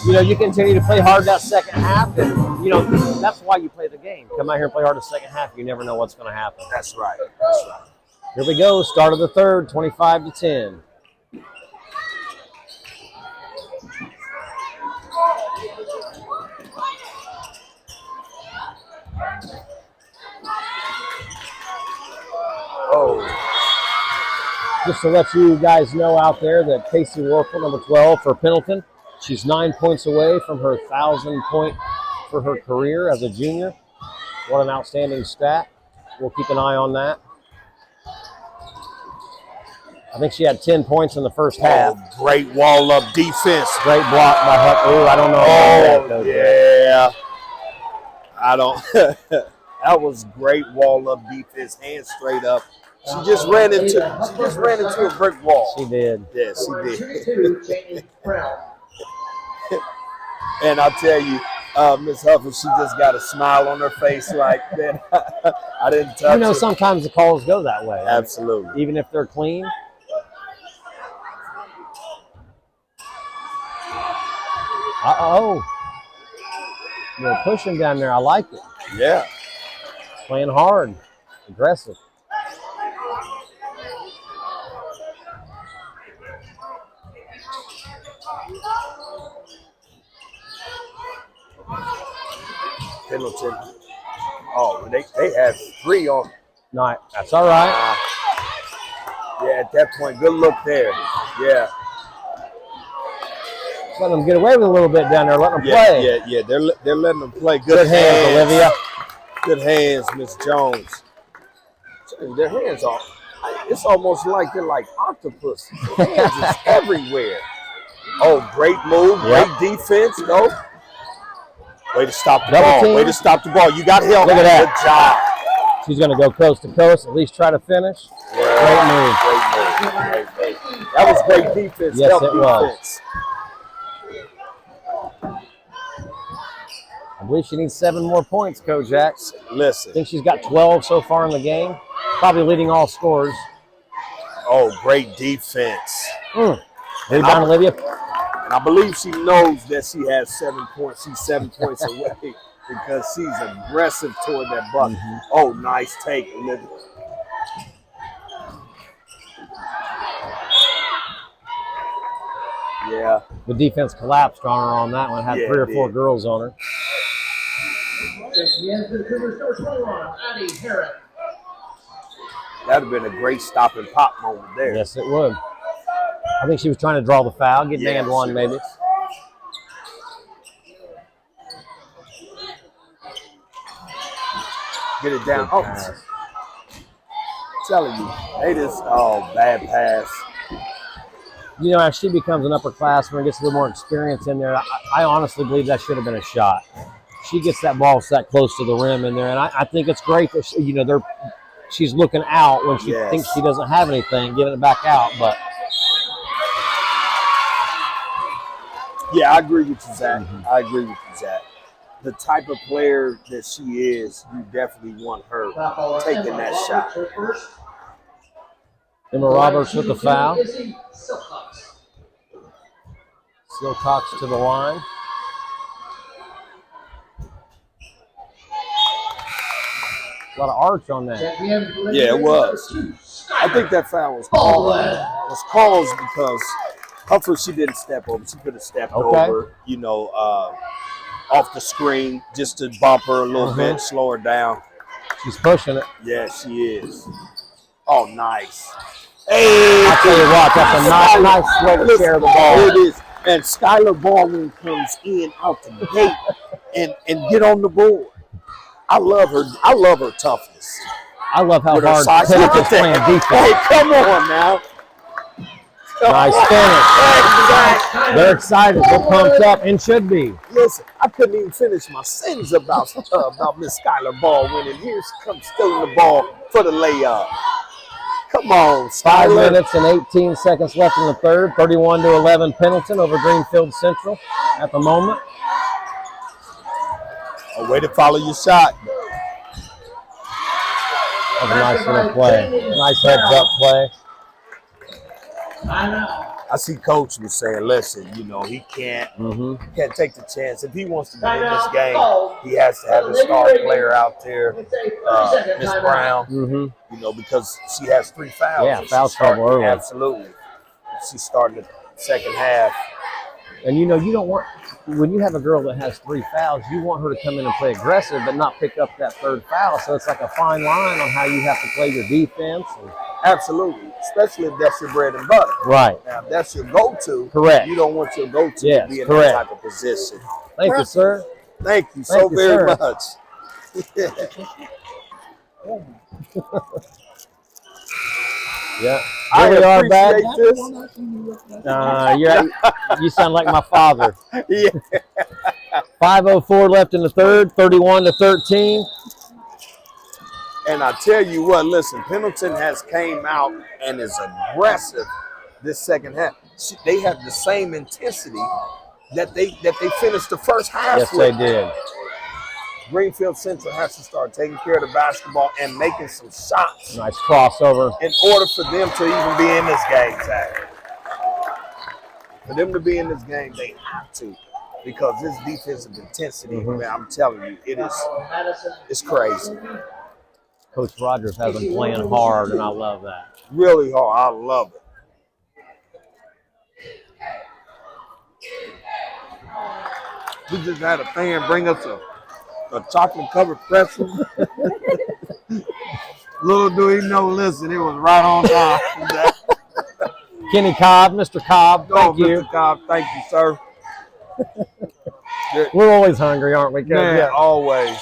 You know, you continue to play hard that second half, and, you know, that's why you play the game. Come out here and play hard the second half. You never know what's going to happen. That's right. That's right. Here we go. Start of the third, 25-10. Oh. Just to let you guys know out there that Kaycie Warble, number 12 for Pendleton, she's 9 points away from her 1,000 point for her career as a junior. What an outstanding stat. We'll keep an eye on that. I think she had 10 points in the first half. Oh, great wall up defense. Great block by Huck. Ooh, I don't know about that, yeah. I don't. That was great wall up defense, hands straight up. She just ran into a brick wall. She did. Yes, she did. And I'll tell you, Miss Huffier, she just got a smile on her face like that. I didn't touch You know, it. sometimes the calls go that way. Absolutely. Even if they're clean. Uh-oh. You're pushing down there. I like it. Yeah. Playing hard. Aggressive. Pendleton. Oh, they had 3 on. No, that's all right. Yeah, at that point, good look there. Yeah. Let them get away with a little bit down there. Let them play. Yeah. They're letting them play. Good hands, Olivia. Good hands, Miss Jones. Their hands are. It's almost like they're like octopus. Their hands is everywhere. Oh, great move. Yep. Great defense, though. Way to stop the Double ball. team. Way to stop the ball. You got help. Look at that. Good job. She's going to go coast to coast, at least try to finish. Great move. Great move. That was great defense. Yes, Help it was. defense. I believe she needs 7 more points, Kojak. I Listen. think she's got 12 so far in the game. Probably leading all scores. Oh, great defense. Rebound, Olivia. And I believe she knows that she has 7 points. She's 7 points away because she's aggressive toward that bucket. Oh, nice take, Olivia. Yeah. The defense collapsed on her on that one. Had Yeah, 3 or it 4 did. girls on her. That would have been a great stop and pop moment there. Yes, it would. I think she was trying to draw the foul, get an and one maybe. Get it down. Oh, telling you, bad pass. You know, as she becomes an upperclassman, gets a little more experience in there, I honestly believe that should have been a shot. She gets that ball that close to the rim in there, and I think it's great that she's looking out when she thinks she doesn't have anything, giving it back out. But yeah, I agree with you, Zach. I agree with you, Zach. The type of player that she is, you definitely want her taking that shot. Emma Roberts with the foul. Silcox to the line. A lot of arch on that. Yeah, it was. I think that foul was called. It was called because Huffier, she didn't step over. She could have stepped over, off the screen just to bump her a little bit, slow her down. She's pushing it. Yeah, she is. Oh, nice. Hey, I'll tell you what, that's a nice way to share the ball. It is. And Skylar Baldwin comes in out the gate and get on the board. I love her. I love her toughness. I love how hard Pendleton's playing defense. Hey, come on now. Nice finish. They're excited. They're pumped up and should be. Listen, I couldn't even finish my sentence about Miss Skylar Baldwin, and here she comes stealing the ball for the layup. Come on, Skylar. 5 minutes and 18 seconds left in the third. 31-11 Pendleton over Greenfield Central at the moment. A way to follow your shot. That was a nice little play. Nice heads-up play. I see Coach was saying, listen, he can't take the chance. If he wants to win this game, he has to have a star player out there, Miss Brown, because she has 3 fouls. Yeah, foul trouble early. Absolutely. She's starting the second half. And you don't want, when you have a girl that has 3 fouls, you want her to come in and play aggressive but not pick up that 3rd foul. So it's like a fine line on how you have to play your defense. Absolutely, especially if that's your bread and butter. Right. Now, if that's your go-to, correct. You don't want your go-to to be in that type of position. Thank you, sir. Thank you so very much. Yeah. I Here we are back. this. You sound like my father. Yeah. 5:04 left in the third, 31-13. And I tell you what, listen, Pendleton has came out and is aggressive this second half. They have the same intensity that they finished the first half Yes, with. they did. Greenfield Central has to start taking care of the basketball and making some shots. Nice crossover. In order for them to even be in this game, Zach. For them to be in this game, they have to. Because this defensive intensity, man, I'm telling you, it's crazy. Coach Rogers has them playing hard, and I love that. Really hard. I love it. We just had a fan bring us a chocolate-covered pretzel. Little do he know, listen, it was right on time. Kenny Cobb, Mr. Cobb, thank you. Mr. Cobb, thank you, sir. We're always hungry, aren't we? Man, yeah. Always.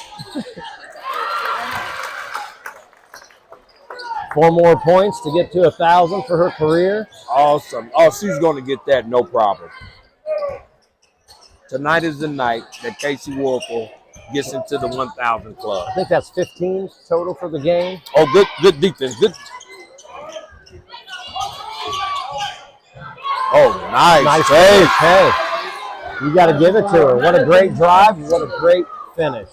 4 more points to get to 1,000 for her career. Awesome. Oh, she's going to get that, no problem. Tonight is the night that Kaycie Warble gets into the 1,000 club. I think that's 15 total for the game. Oh, good defense. Good. Oh, nice save. Hey, you got to give it to her. What a great drive. What a great finish.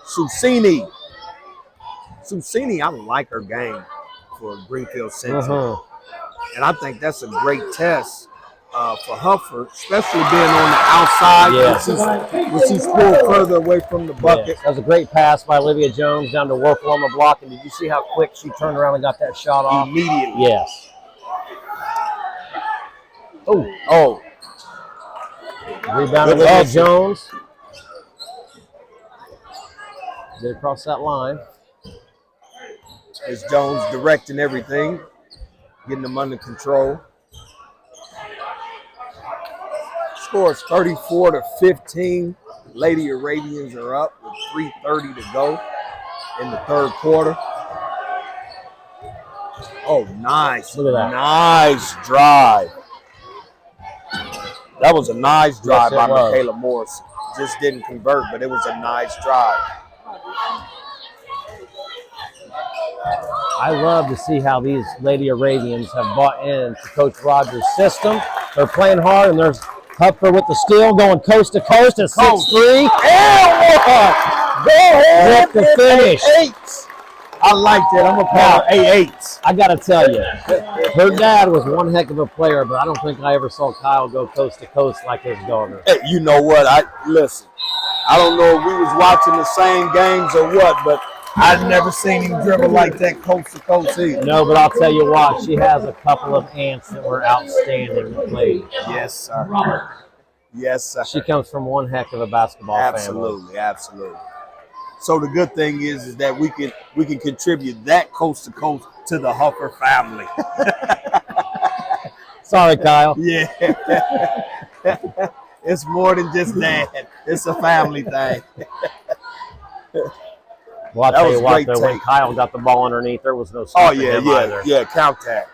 Susini, I like her game for Greenfield Central. And I think that's a great test for Huffier, especially being on the outside. Yes. When she's pulled further away from the bucket. Yes. That was a great pass by Olivia Jones down to Warble on the block. And did you see how quick she turned around and got that shot off? Immediately. Yes. Oh. Rebound Olivia Jones. Get across that line. It's Jones directing everything, getting them under control. score is 34-15. Lady Arabians are up with 3:30 to go in the third quarter. Oh, nice. Look at that. Nice drive. That was a nice drive by Michaela Morris. Just didn't convert, but it was a nice drive. I love to see how these Lady Arabians have bought into Coach Rogers' system. They're playing hard, and there's Huffier with the steal going coast to coast at 6'3". Go ahead. With the finish. 8-8. I like that. I'm a power 8-8. I got to tell you, her dad was one heck of a player, but I don't think I ever saw Kyle go coast to coast like his daughter. Hey, you know what? Listen. I don't know if we was watching the same games or what, but I've never seen him dribble like that coast to coast either. No, but I'll tell you what, she has a couple of aunts that were outstanding that played. Yes, sir. Yes, sir. She comes from one heck of a basketball family. Absolutely. So the good thing is that we can contribute that coast to coast to the Huffier family. Sorry, Kyle. Yeah. It's more than just that. It's a family thing. Well, I'll tell you what, though, when Kyle got the ball underneath, there was no stopping him either. Yeah, count that.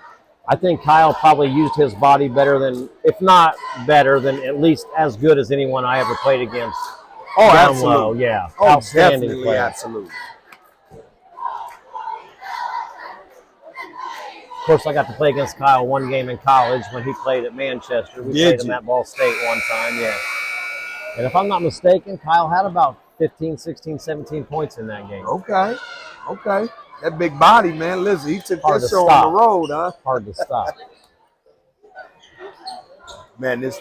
I think Kyle probably used his body better than, if not better, than at least as good as anyone I ever played against. Oh, absolutely. Yeah. Oh, outstanding definitely, player. absolutely. Of course, I got to play against Kyle one game in college when he played at Manchester. We played him at Ball State one time, yeah. And if I'm not mistaken, Kyle had about 15, 16, 17 points in that game. Okay. That big body, man. Listen, he took that show on the road, huh? Hard to stop. Man, these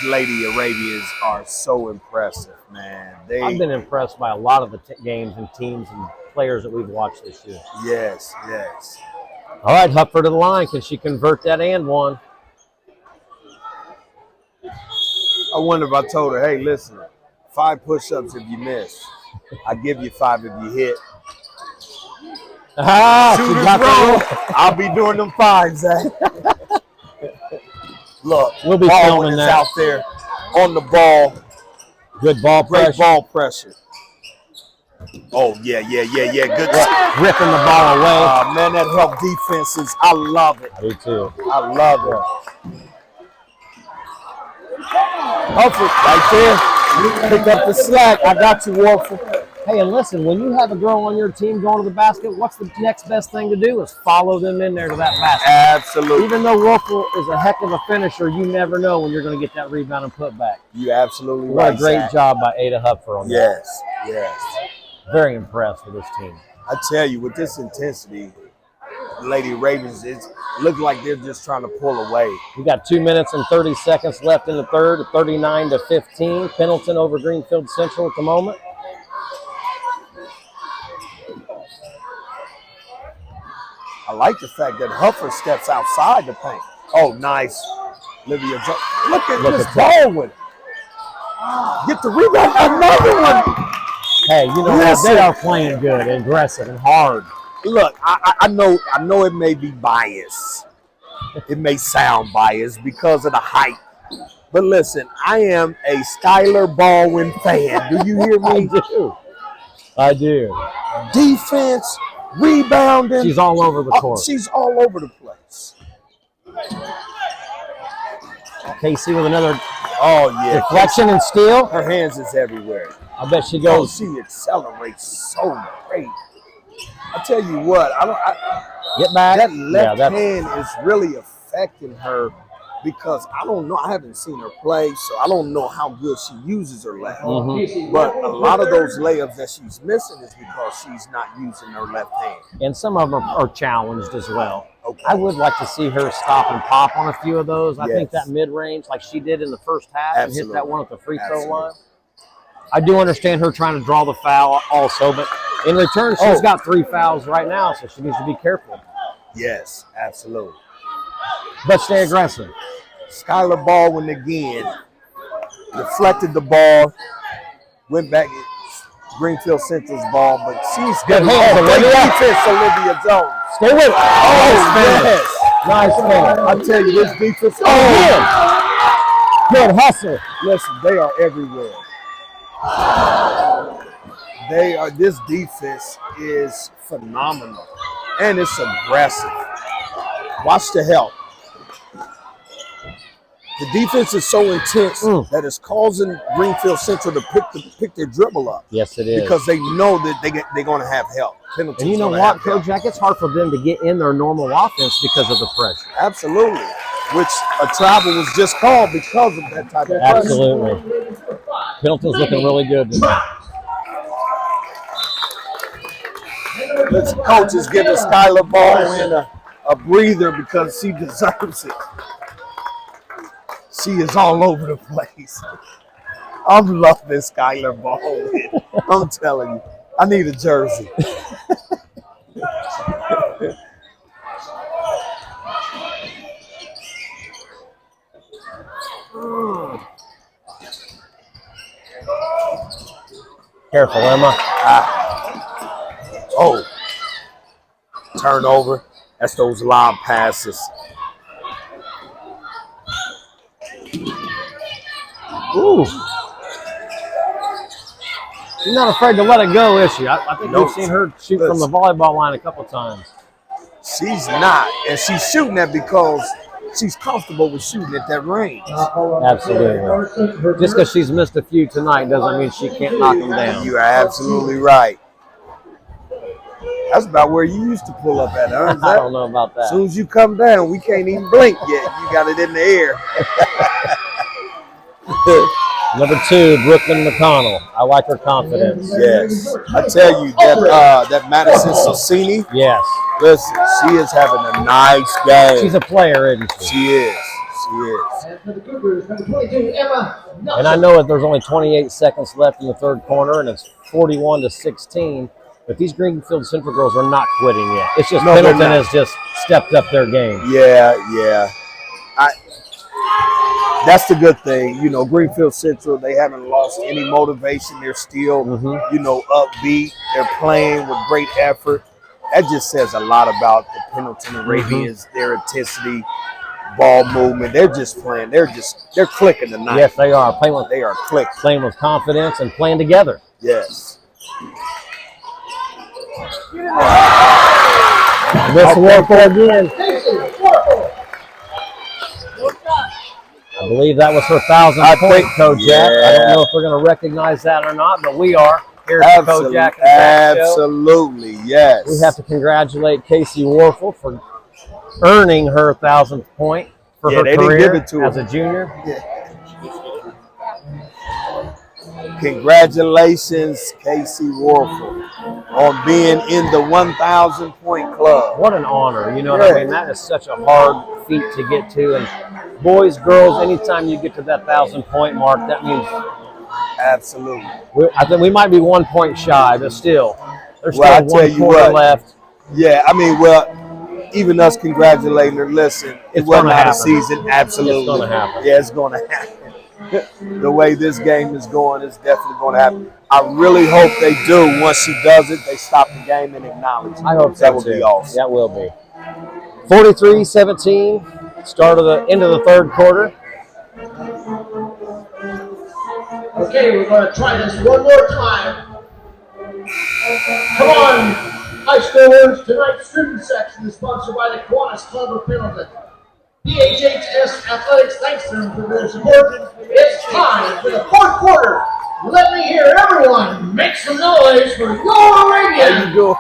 Lady Arabians are so impressive, man. I've been impressed by a lot of the games and teams and players that we've watched this year. Yes. All right, Huffier to the line. Can she convert that and one? I wonder if I told her, hey, listen, 5 push-ups if you miss. I give you 5 if you hit. She got the I'll be doing them 5s, Zach. Look, we'll be filming that out there on the ball. Good ball pressure. Great ball pressure. Oh, yeah. Good. Ripping the ball away. Man, that help defenses. I love it. I do too. I love it. Huffier, right there. Pick up the slack. I got you, Warble. Hey, and listen, when you have a girl on your team going to the basket, what's the next best thing to do is follow them in there to that basket. Absolutely. Even though Warble is a heck of a finisher, you never know when you're going to get that rebound and put back. You absolutely what right. What a great job by Adah Huffier on that. Yes. Very impressed with this team. I tell you, with this intensity, Lady Ravens, it looked like they're just trying to pull away. We got 2 minutes and 30 seconds left in the third, 39-15. Pendleton over Greenfield Central at the moment. I like the fact that Huffier steps outside the paint. Oh, nice. Olivia Jones. Look at this ball with it. Get the rebound. Another one. Hey, you know what? They are playing good, aggressive, and hard. Look, I know it may be biased. It may sound biased because of the height. But listen, I am a Skylar Baldwin fan. Do you hear me? I do. Defense, rebounding. She's all over the court. She's all over the place. Kaycie with another deflection and steal. Her hands is everywhere. I bet she goes. She accelerates so great. I tell you what, get back. That left hand is really affecting her because I don't know. I haven't seen her play, so I don't know how good she uses her left. Mm-hmm. But a lot of those layups that she's missing is because she's not using her left hand. And some of them are challenged as well. Okay. I would like to see her stop and pop on a few of those. I think that mid-range, like she did in the first half, and hit that one at the free throw line. I do understand her trying to draw the foul also, but in return, she's got 3 fouls right now, so she needs to be careful. Yes, absolutely. But stay aggressive. Skylar Baldwin again deflected the ball, went back at Greenfield Central's ball, but she's good hands. Great defense, Olivia Jones. Stay with it. Yes. Nice finish. I tell you, this defense. Good hustle. Listen, they are everywhere. They are. This defense is phenomenal, and it's aggressive. Watch the help. The defense is so intense that it's causing Greenfield Central to pick their dribble up. Yes, it is. Because they know that they're going to have help. Pendleton's And you know what, Kojak? It's hard for them to get in their normal offense because of the pressure. Absolutely. Which a travel was just called because of that type of pressure. Absolutely. Pendleton's looking really good tonight. This coach is giving Skylar Baldwin a breather because she deserves it. She is all over the place. I'm loving Skylar Baldwin. I'm telling you, I need a jersey. Careful, Emma. Oh, turnover. That's those lob passes. Ooh. She's not afraid to let it go, is she? I think we've seen her shoot from the volleyball line a couple times. She's not. And she's shooting that because she's comfortable with shooting at that range. Absolutely. Just because she's missed a few tonight doesn't mean she can't knock them down. You are absolutely right. That's about where you used to pull up at, huh? I don't know about that. As soon as you come down, we can't even blink yet. You got it in the air. Number 2, Brooklyn McConnell. I like her confidence. Yes. I tell you, that Madison Sosini, Yes. listen, she is having a nice game. She's a player, isn't she? She is. She is. And for the Cougars, number 22, Emma Nelson. And I know that there's only 28 seconds left in the third quarter, and it's 41-16. But these Greenfield Central girls are not quitting yet. It's just Pendleton has just stepped up their game. Yeah. That's the good thing. You know, Greenfield Central, they haven't lost any motivation. They're still, upbeat. They're playing with great effort. That just says a lot about the Pendleton Arabians, their intensity, ball movement. They're just playing. They're clicking tonight. Yes, they are. They are clicking. Playing with confidence and playing together. Yes. This Warble again. Kaycie Warble. I believe that was her 1,000th point, Kojak. Yeah. I don't know if we're going to recognize that or not, but we are here at the Kojak. Absolutely, yes. We have to congratulate Kaycie Warble for earning her 1,000th point for her they career didn't give it to as her. a junior. Congratulations, Kaycie Warble, on being in the 1,000 point club. What an honor. You know what I mean? That is such a hard feat to get to. And boys, girls, anytime you get to that 1,000 point mark, that means Absolutely. I think we might be 1 point shy, but still, there's still Well, I tell one you quarter what. left. Yeah, I mean, even us congratulating her, listen, it It's wasn't gonna out of happen. season. Absolutely. It's gonna happen. Yeah, it's going to happen. The way this game is going, it's definitely going to happen. I really hope they do. Once she does it, they stop the game and acknowledge it. I hope so, that would too. be awesome. That will be. 43-17, start of the end of the third quarter. Okay, we're going to try this one more time. Come on, high schoolers. Tonight's student section is sponsored by the Kiwanis Club of Pendleton. PHHS Athletics thanks them for their support. It's time for the fourth quarter. Let me hear everyone make some noise for your Arabian. How you doing?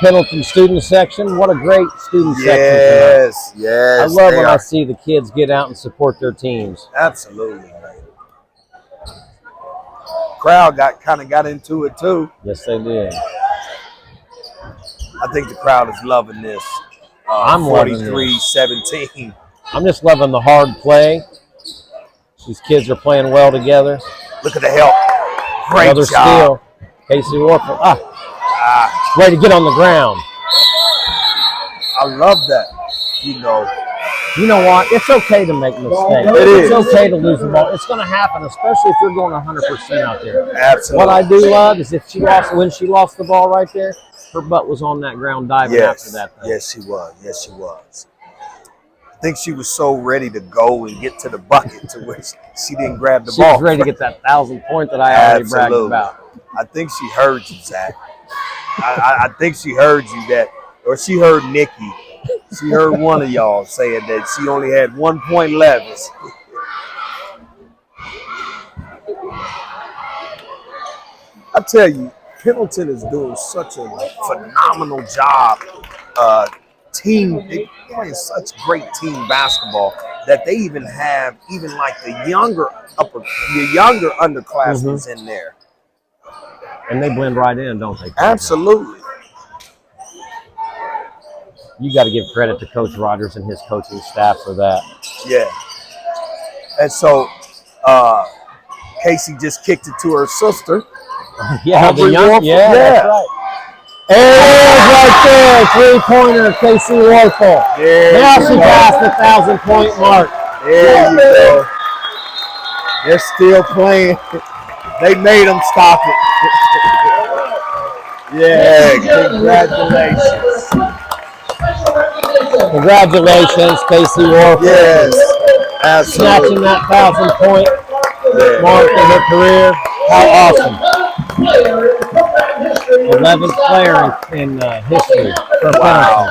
Pendleton student section. What a great student section Yes, tonight. yes. I love they when I are. see the kids get out and support their teams. Absolutely, man. Crowd kind of got into it too. Yes, they did. I think the crowd is loving this. I'm loving 43-17. I'm just loving the hard play. These kids are playing well together. Look at the help. Great Another job. steal. Kaycie Warble. Ready to get on the ground. I love that. You know, You know what? It's okay to make mistakes. It is. It's okay to lose the ball. It's going to happen, especially if you're going 100% out there. absolutely. What I do love is when she lost the ball right there, her butt was on that ground diving Yes. after that. Though. Yes, she was. Yes, she was. I think she was so ready to go and get to the bucket to which she didn't grab the She ball. was ready to get that 1,000 point that I already bragged about. I think she heard you, Zach. I think she heard you that, or she heard Nikki. She heard one of y'all saying that she only had 1 point left. I tell you, Pendleton is doing such a phenomenal job. They playing such great team basketball that they even have like the younger underclassmen in there. And they blend right in, don't they? Absolutely. You got to give credit to Coach Rogers and his coaching staff for that. Yeah. And so Kaycie just kicked it to her sister. Yeah, Aubrey Warble. that's right. There it is right there. 3-pointer, Kaycie Warble. Now she passed the 1,000-point mark. There you go. They're still playing. They made them stop it. Yeah, congratulations. Congratulations, Kaycie Warble. Yes, absolutely. Snatching that 1,000-point mark in her career. How awesome. 11th player in history for Wow.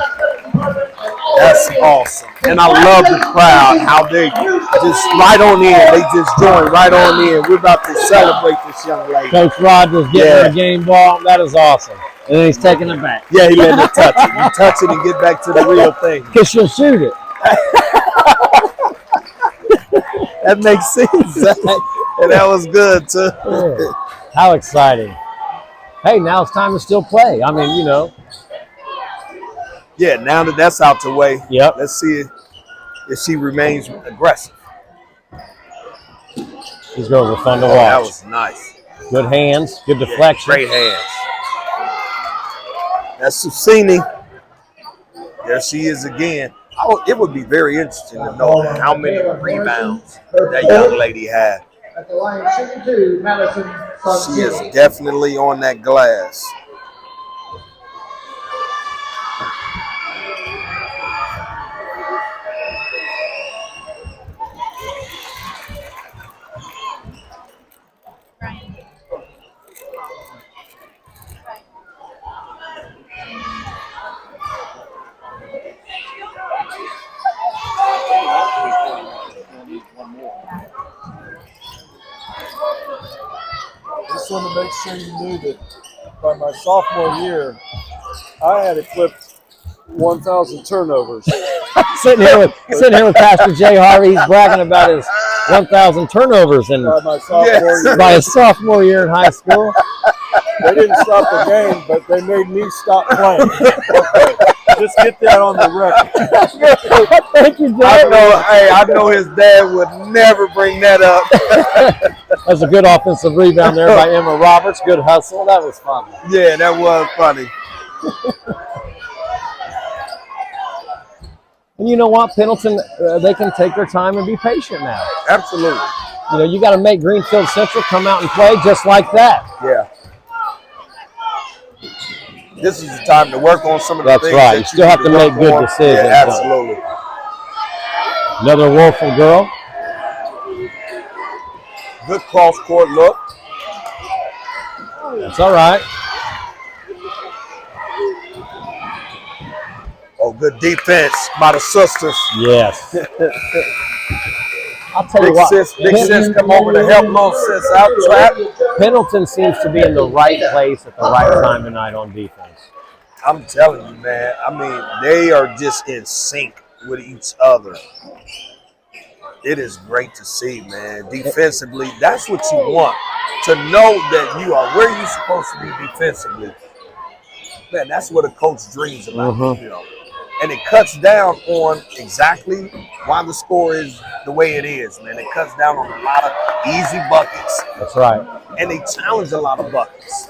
That's awesome. And I love the crowd, how they just right on in. They just join right on in. We're about to celebrate this young lady. Coach Rogers getting her a game ball. That is awesome. And then he's taking it back. Yeah, he letting her touch it. You touch it and get back to the real thing. Because she'll shoot it. That makes sense. And that was good, too. Yeah. How exciting. Hey, now it's time to still play. I mean, you know. Yeah, now that that's out the way, Yep. Let's see if she remains aggressive. These girls are fun to watch. That was nice. Good hands, good deflection. Great hands. That's Susini. There she is again. It would be very interesting to know how many rebounds that young lady had. At the line, 62, Madison. She is definitely on that glass. Just want to make sure you knew that by my sophomore year, I had eclipsed 1,000 turnovers. sitting here with Pastor Jay Harvey. He's bragging about his 1,000 turnovers by his sophomore year in high school. They didn't stop the game, but they made me stop playing. Okay. Just get that on the record. Thank you, Jay. I know his dad would never bring that up. That's a good offensive rebound there by Emma Roberts. Good hustle. That was fun. Yeah, that was funny. And you know what? Pendleton, they can take their time and be patient now. Absolutely. You know, you got to make Greenfield Central come out and play just like that. Yeah. This is the time to work on some of the That's things. right. That You still have to make good decisions. Yeah, absolutely. Another Warble girl. Good cross-court look. That's all right. Oh, good defense by the sisters. Yes. I'll tell you Big what. sis come over to help little sis out trap. Pendleton seems to be in the right place at the right time tonight on defense. I'm telling you, man. I mean, they are just in sync with each other. It is great to see, man. Defensively, that's what you want. To know that you are where you're supposed to be defensively. Man, that's what a coach dreams about, you know. And it cuts down on exactly why the score is the way it is, man. It cuts down on a lot of easy buckets. That's right. And they challenge a lot of buckets.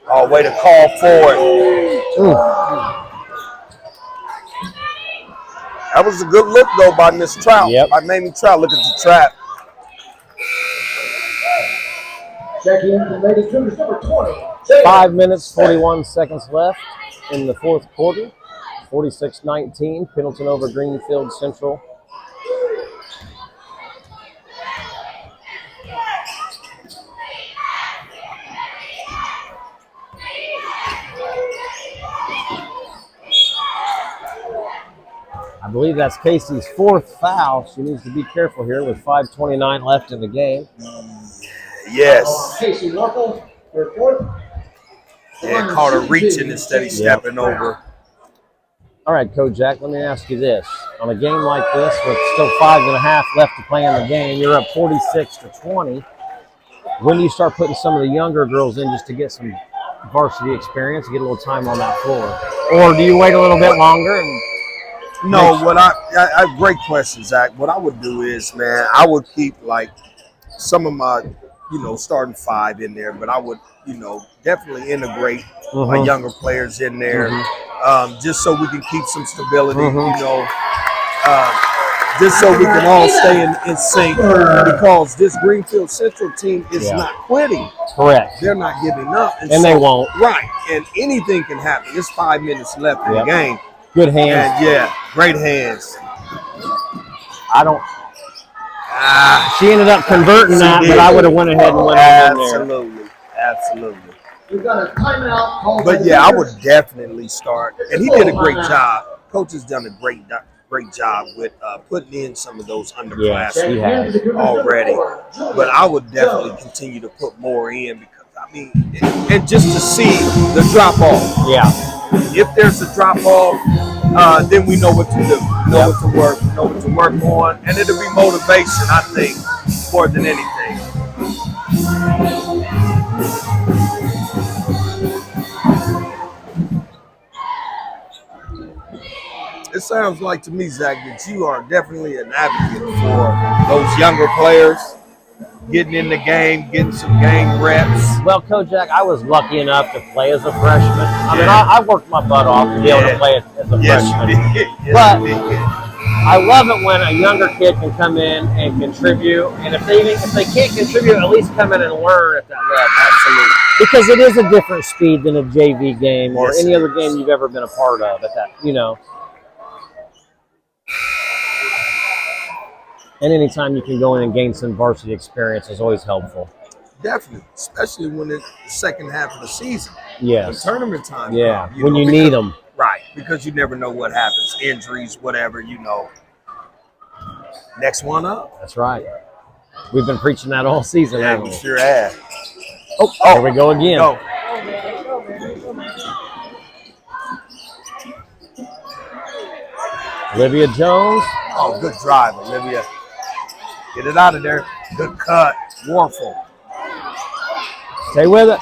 Oh, way to call for it. That was a good look, though, by Miss Trout. Yep. By Mamie Trout. Look at the trap. Checking in the Lady Cougars, number 20, 5 minutes, 41 seconds left in the fourth quarter. 46-19, Pendleton over Greenfield Central. I believe that's Kaycie's fourth foul. She needs to be careful here with 5:29 left in the game. Yes. Kaycie Warble, her fourth. Yeah, caught her reaching instead of stepping over. All right, Kojak, let me ask you this. On a game like this, with still 5.5 left to play in the game, you're up 46-20. When do you start putting some of the younger girls in just to get some varsity experience, get a little time on that floor? Or do you wait a little bit longer? No, what I great question, Zach. What I would do is, man, I would keep like some of my, starting 5 in there, but I would, definitely integrate my younger players in there, just so we can keep some stability, just so we can all stay in sync, because this Greenfield Central team is not quitting. Correct. They're not giving up. And they won't. Right. And anything can happen. There's 5 minutes left in the game. Good hands. And great hands. She ended up converting that, but I would have went ahead and went in there. Absolutely. We've got a timeout called. But I would definitely start. And he did a great job. Coach has done a great job with putting in some of those underclassmen already. But I would definitely continue to put more in, because and just to see the drop off. Yeah. If there's a drop off, then we know what to do, know what to work on, and it'll be motivation, I think, more than anything. It sounds like to me, Zach, that you are definitely an advocate for those younger players getting in the game, getting some game reps. Well, Kojak, I was lucky enough to play as a freshman. I worked my butt off to be able to play as a freshman. But I love it when a younger kid can come in and contribute, and if they can't contribute, at least come in and learn at that level. Absolutely. Because it is a different speed than a JV game or any other game you've ever been a part of at that, And anytime you can go in and gain some varsity experience is always helpful. Definitely, especially when it's the second half of the season. Yes. The tournament time. Yeah, when you need them. Right, because you never know what happens, injuries, whatever, Next one up. That's right. We've been preaching that all season, haven't we? Sure have. Oh, here we go again. Go. Olivia Jones. Oh, good drive, Olivia. Get it out of there. Good cut. Warful. Stay with it.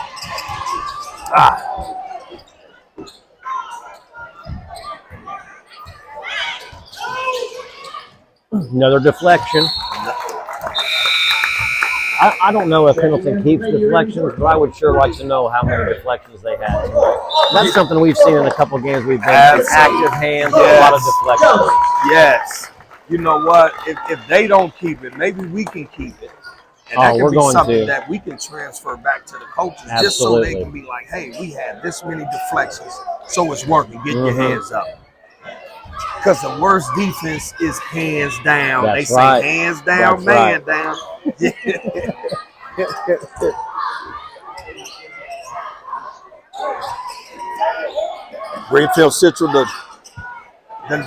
Another deflection. I don't know if Pendleton keeps deflections, but I would sure like to know how many deflections they had tonight. That's something we've seen in a couple of games we've been in. Active hands, a lot of deflections. Yes. You know what? If they don't keep it, maybe we can keep it. And that can be something that we can transfer back to the coaches, just so they can be like, hey, we had this many deflections, so it's working. Get your hands up. Because the worst defense is hands down. That's they say hands down, man down. Greenfield Central then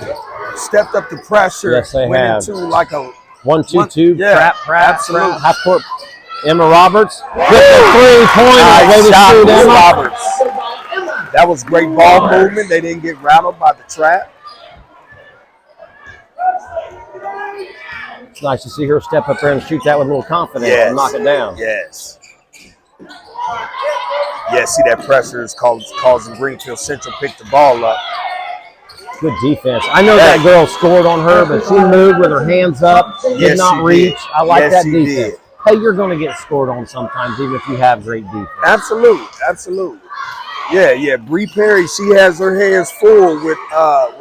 stepped up the pressure. Yes, they went into like a 1-2-2 trap, absolutely. half court. Emma Roberts with the 3-pointer. Roberts. That was great ball movement. They didn't get rattled by the trap. It's nice to see her step up there and shoot that with a little confidence and knock it down. Yes. Yeah, see that pressure is causing Greenfield Central pick the ball up. Good defense. I know that girl scored on her, but she moved with her hands up, did not reach. I like that defense. Hey, you're going to get scored on sometimes, even if you have great defense. Absolutely. Yeah. Bree Perry, she has her hands full with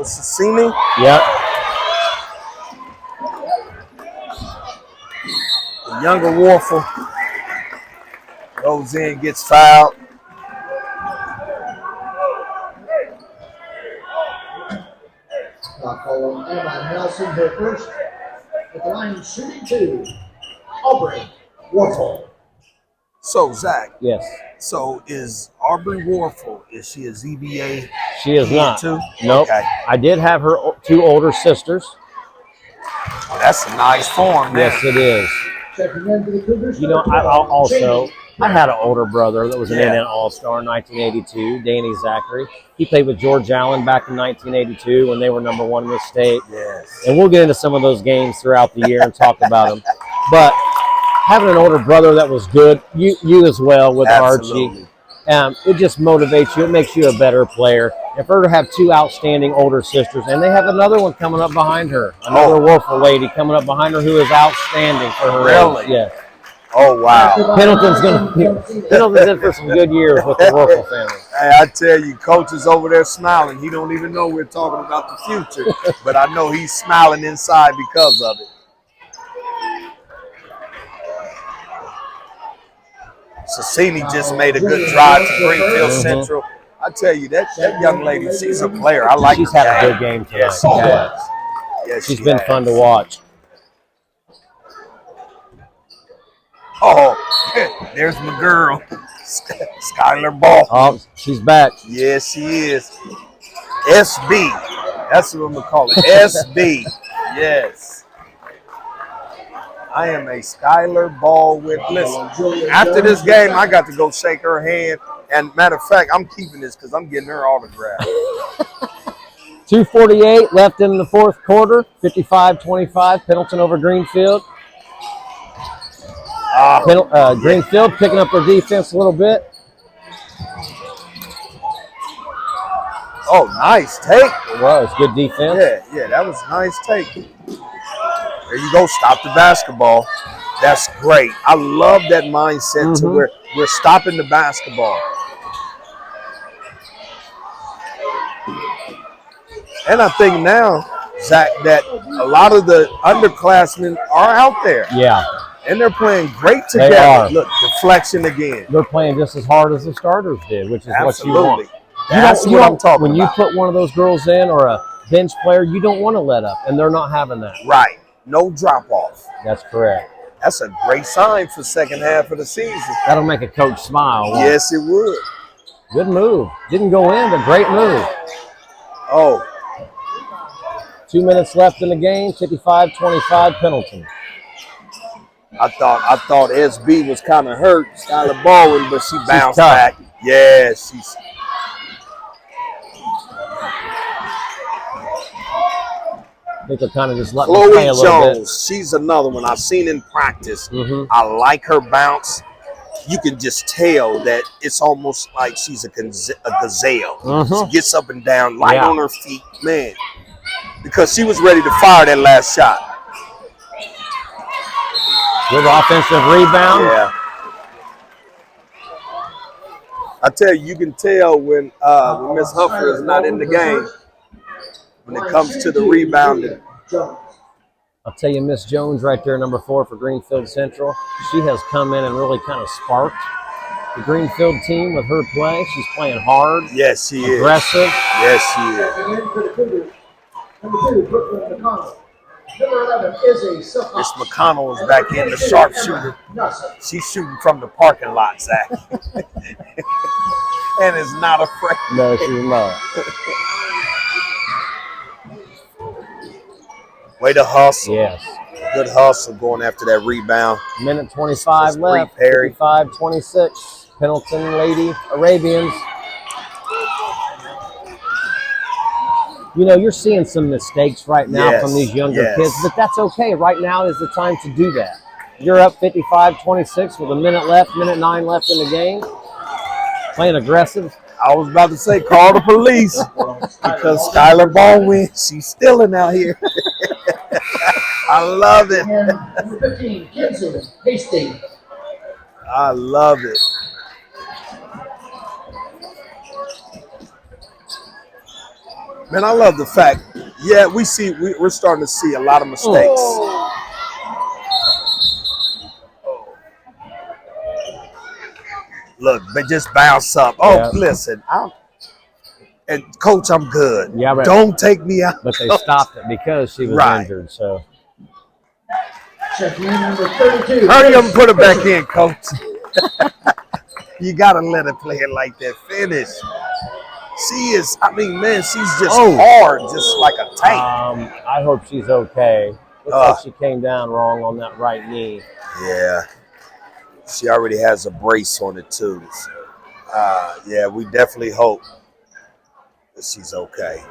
Sassini. Yep. The younger Warfel goes in, gets fouled. Not calling Emma Nelson her first. At the line shooting 2. Aubrey Warble. So, Zach, Yes. so is Aubrey Warfel, is she a ZBA? She is not. Too? Nope. Okay. I did have her 2 older sisters. That's a nice form, man. Yes, it is. Checking into the Cougars. You know, I had an older brother that was an NN All-Star in 1982, Danny Zachary. He played with George Allen back in 1982 when they were #1 in the state. Yes. And we'll get into some of those games throughout the year and talk about them. But having an older brother that was good, you as well with Absolutely. Archie, it just motivates you. It makes you a better player. And for her to have 2 outstanding older sisters, and they have another one coming up behind her, another Warfel lady coming up behind her who is outstanding for her Really? age. Yes. Oh, wow. Pendleton's in for some good years with the Warfel family. Hey, I tell you, Coach is over there smiling. He don't even know we're talking about the future, but I know he's smiling inside because of it. Sassini just made a good drive to Greenfield Central. I tell you, that young lady, she's a player. I like She's her had a game. good game tonight. Yes, she has. Yes, She's she been has. fun to watch. Oh, there's my girl, Skylar Ball. Oh, she's back. Yes, she is. SB. That's what I'm going to call it. SB. Yes. I am a Skylar Ball with. Listen, after this game, I got to go shake her hand. And matter of fact, I'm keeping this because I'm getting her autograph. 2:48 left in the 4th quarter. 55-25. Pendleton over Greenfield. Greenfield picking up their defense a little bit. Oh, nice take. It was good defense. Yeah, that was a nice take. There you go. Stop the basketball. That's great. I love that mindset to where we're stopping the basketball. And I think now, Zach, that a lot of the underclassmen are out there. Yeah. And they're playing great together. They are. Look, deflection again. They're playing just as hard as the starters did, which is Absolutely. what you want. That's what I'm talking when about. you put one of those girls in or a bench player, you don't want to let up, and they're not having that. Right. No drop off. That's correct. That's a great sign for second half of the season. That'll make a coach smile. Yes, it would. Good move. Didn't go in, but great move. Oh. 2 minutes left in the game. 55-25 Pendleton. I thought SB was kind of hurt, Skylar Baldwin, but she bounced tough. back. Yeah, she's. I think they're kind of just letting them play a Chloe little bit. Jones, she's another one I've seen in practice. Mhm. I like her bounce. You can just tell that it's almost like she's a gazelle. She gets up and down, light on her feet, man. Because she was ready to fire that last shot. Good offensive rebound. Yeah. I tell you, you can tell when Miss Huffier is not in the game when it comes to the rebounding. I'll tell you, Miss Jones right there, number 4 for Greenfield Central. She has come in and really kind of sparked the Greenfield team with her play. She's playing hard. Yes, she is. Aggressive. Yes, she is. Number 2, Brooklyn McConnell. Number 11, Izzy Silcox. Miss McConnell is back in, the sharpshooter. She's shooting from the parking lot, Zach. And is not afraid. No, she's not. Way to hustle. Yes. Good hustle going after that rebound. Minute 25 That's Bree left. Perry. 55-26. Pendleton Lady Arabians. You know, you're seeing some mistakes right now from these younger kids, but that's okay. Right now is the time to do that. You're up 55-26 with a minute left, minute 9 left in the game. Playing aggressive. I was about to say, call the police because Skylar Baldwin, she's stealing out here. I love it. And number 15, Kinson Hastings. I love it. Man, I love the fact, we're starting to see a lot of mistakes. Look, they just bounce up. Oh, listen, And coach, I'm good. Yeah, but don't take me out. But they stopped it because she was injured. So Checking in number 32. Hurry up and put it back in, coach. You gotta let her play it like that. Finish. She is. I mean, man, she's just hard, just like a tank. I hope she's okay. Looks like she came down wrong on that right knee. Yeah. She already has a brace on it too. Yeah, we definitely hope that she's okay.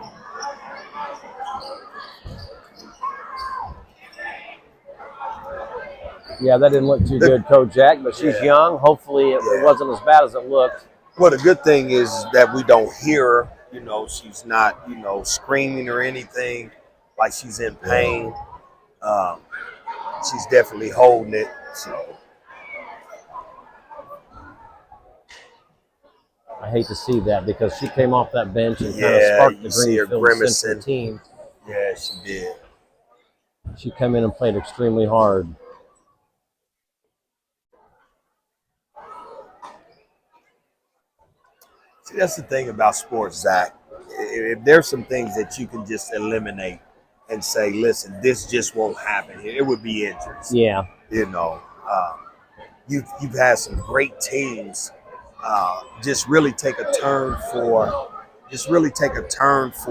Yeah, that didn't look too good, Kojak, but she's young. Hopefully it wasn't as bad as it looked. Well, the good thing is that we don't hear her. You know, she's not, screaming or anything like she's in pain. She's definitely holding it. So I hate to see that because she came off that bench and kind of sparked the Greenfield Central team. Yeah, she did. She came in and played extremely hard. See, that's the thing about sports, Zach. If there's some things that you can just eliminate and say, listen, this just won't happen, it would be injuries. Yeah. You've had some great teams just really take a turn for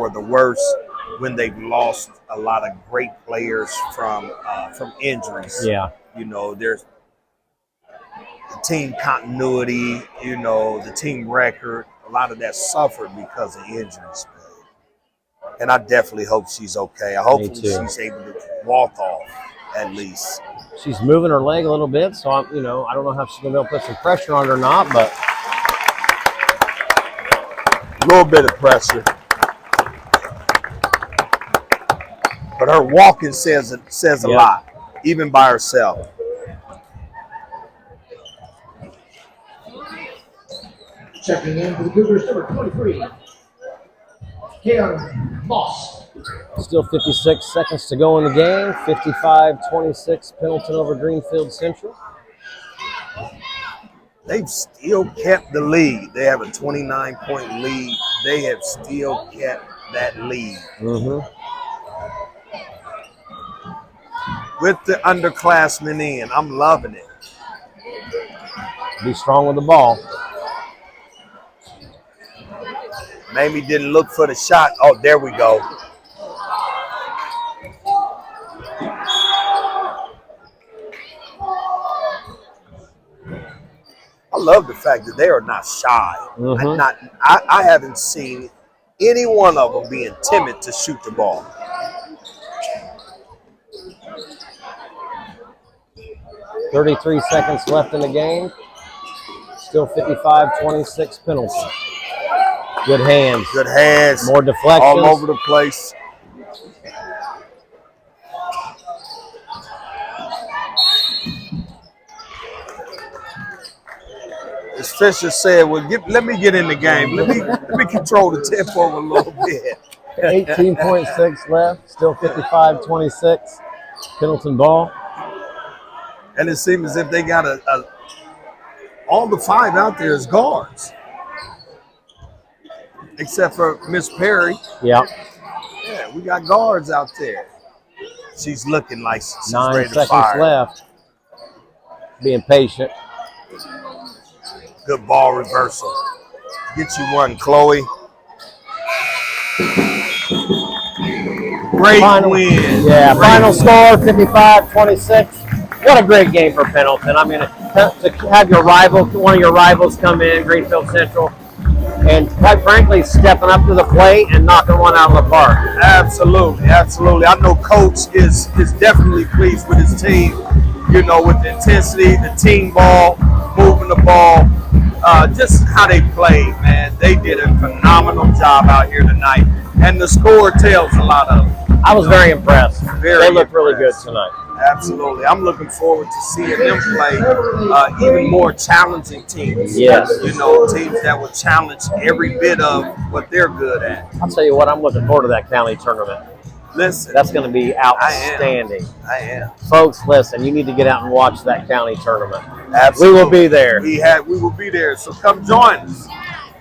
the worst when they've lost a lot of great players from injuries. Yeah. There's the team continuity, the team record. A lot of that suffered because of injuries, man. And I definitely hope she's okay. Hopefully she's able to walk off at least. She's moving her leg a little bit, so I don't know how she's gonna be able to put some pressure on her or not, but a little bit of pressure. But her walking says a lot, even by herself. Checking in for the Cougars, number 23. Keon Moss. Still 56 seconds to go in the game. 55-26 Pendleton over Greenfield Central. They've still kept the lead. They have a 29-point lead. They have still kept that lead. With the underclassmen in. I'm loving it. Be strong with the ball. Mamie didn't look for the shot. Oh, there we go. I love the fact that they are not shy. I haven't seen any one of them being timid to shoot the ball. .33 seconds left in the game. Still 55-26 Pendleton. Good hands. Good hands. More deflections. All over the place. As Fisher said, well, let me get in the game. Let me control the tempo a little bit. 18.6 left. Still 55-26. Pendleton ball. And it seems as if they got all the five out there is guards. Except for Miss Perry. Yeah. Yeah, we got guards out there. She's looking like she's 9 ready to seconds fire. left. Being patient. Good ball reversal. Get you one, Chloe. Great win. Yeah, final score 55-26. What a great game for Pendleton. I mean, to have one of your rivals come in, Greenfield Central, and quite frankly, stepping up to the plate and knocking one out of the park. Absolutely, absolutely. I know Coach is definitely pleased with his team, with the intensity, the team ball, moving the ball, just how they played, man. They did a phenomenal job out here tonight, and the score tells a lot of it. I was very impressed. They looked really good tonight. Absolutely. I'm looking forward to seeing them play even more challenging teams. Yes. Teams that will challenge every bit of what they're good at. I'll tell you what, I'm looking forward to that county tournament. Listen. That's going to be outstanding. I am. Folks, listen, you need to get out and watch that county tournament. Absolutely. We will be there. We will be there, so come join us.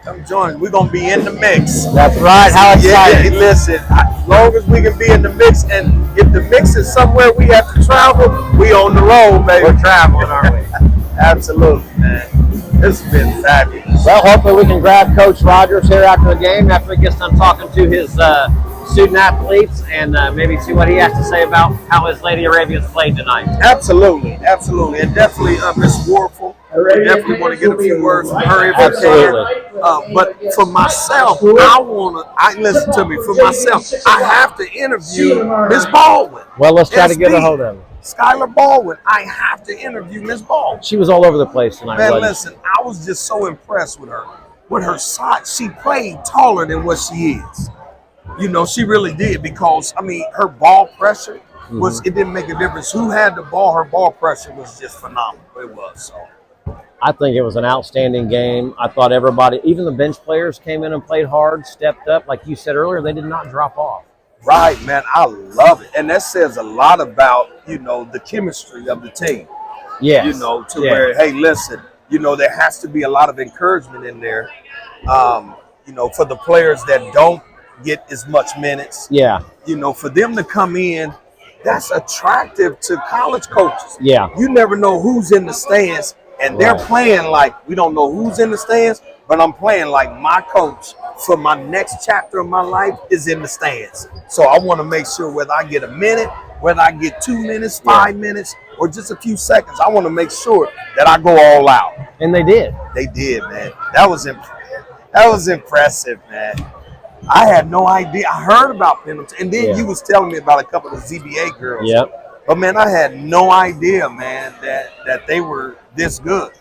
Come join. We're gonna be in the mix. That's right. How exciting! Yeah, listen, as long as we can be in the mix, and if the mix is somewhere we have to travel, we on the road, baby. We're traveling, aren't we? Absolutely, man. This has been fabulous. Well, hopefully we can grab Coach Rogers here after the game, after he gets done talking to his student athletes, and maybe see what he has to say about how his Lady Arabians played tonight. Absolutely, absolutely, and definitely Miss Warble. I definitely want to get a few words from her if I Absolutely. can. But for myself, listen to me. For myself, I have to interview Miss Baldwin. Well, let's try to SB, get a hold of him. Skylar Baldwin. I have to interview Miss Baldwin. She was all over the place tonight. Man, wasn't listen, I was just so impressed with her. With her size, she played taller than what she is. You know, she really did, because, I mean, her ball pressure was, it didn't make a difference. Who had the ball, her ball pressure was just phenomenal. It was, so. I think it was an outstanding game. I thought everybody, even the bench players, came in and played hard, stepped up. Like you said earlier, they did not drop off. Right, man. I love it. And that says a lot about, you know, the chemistry of the team. Yes. You know, to where, hey, listen, you know, there has to be a lot of encouragement in there, you know, for the players that don't get as much minutes. Yeah. You know, for them to come in, that's attractive to college coaches. Yeah. You never know who's in the stands, and they're playing like, we don't know who's in the stands, but I'm playing like my coach for my next chapter of my life is in the stands. So I want to make sure whether I get a minute, whether I get 2 minutes, 5 minutes, or just a few seconds, I want to make sure that I go all out. And they did. They did, man. That was impressive, man. I had no idea. I heard about Pendleton, and then you was telling me about a couple of ZBA girls. Yep. But man, I had no idea, man, that they were this good.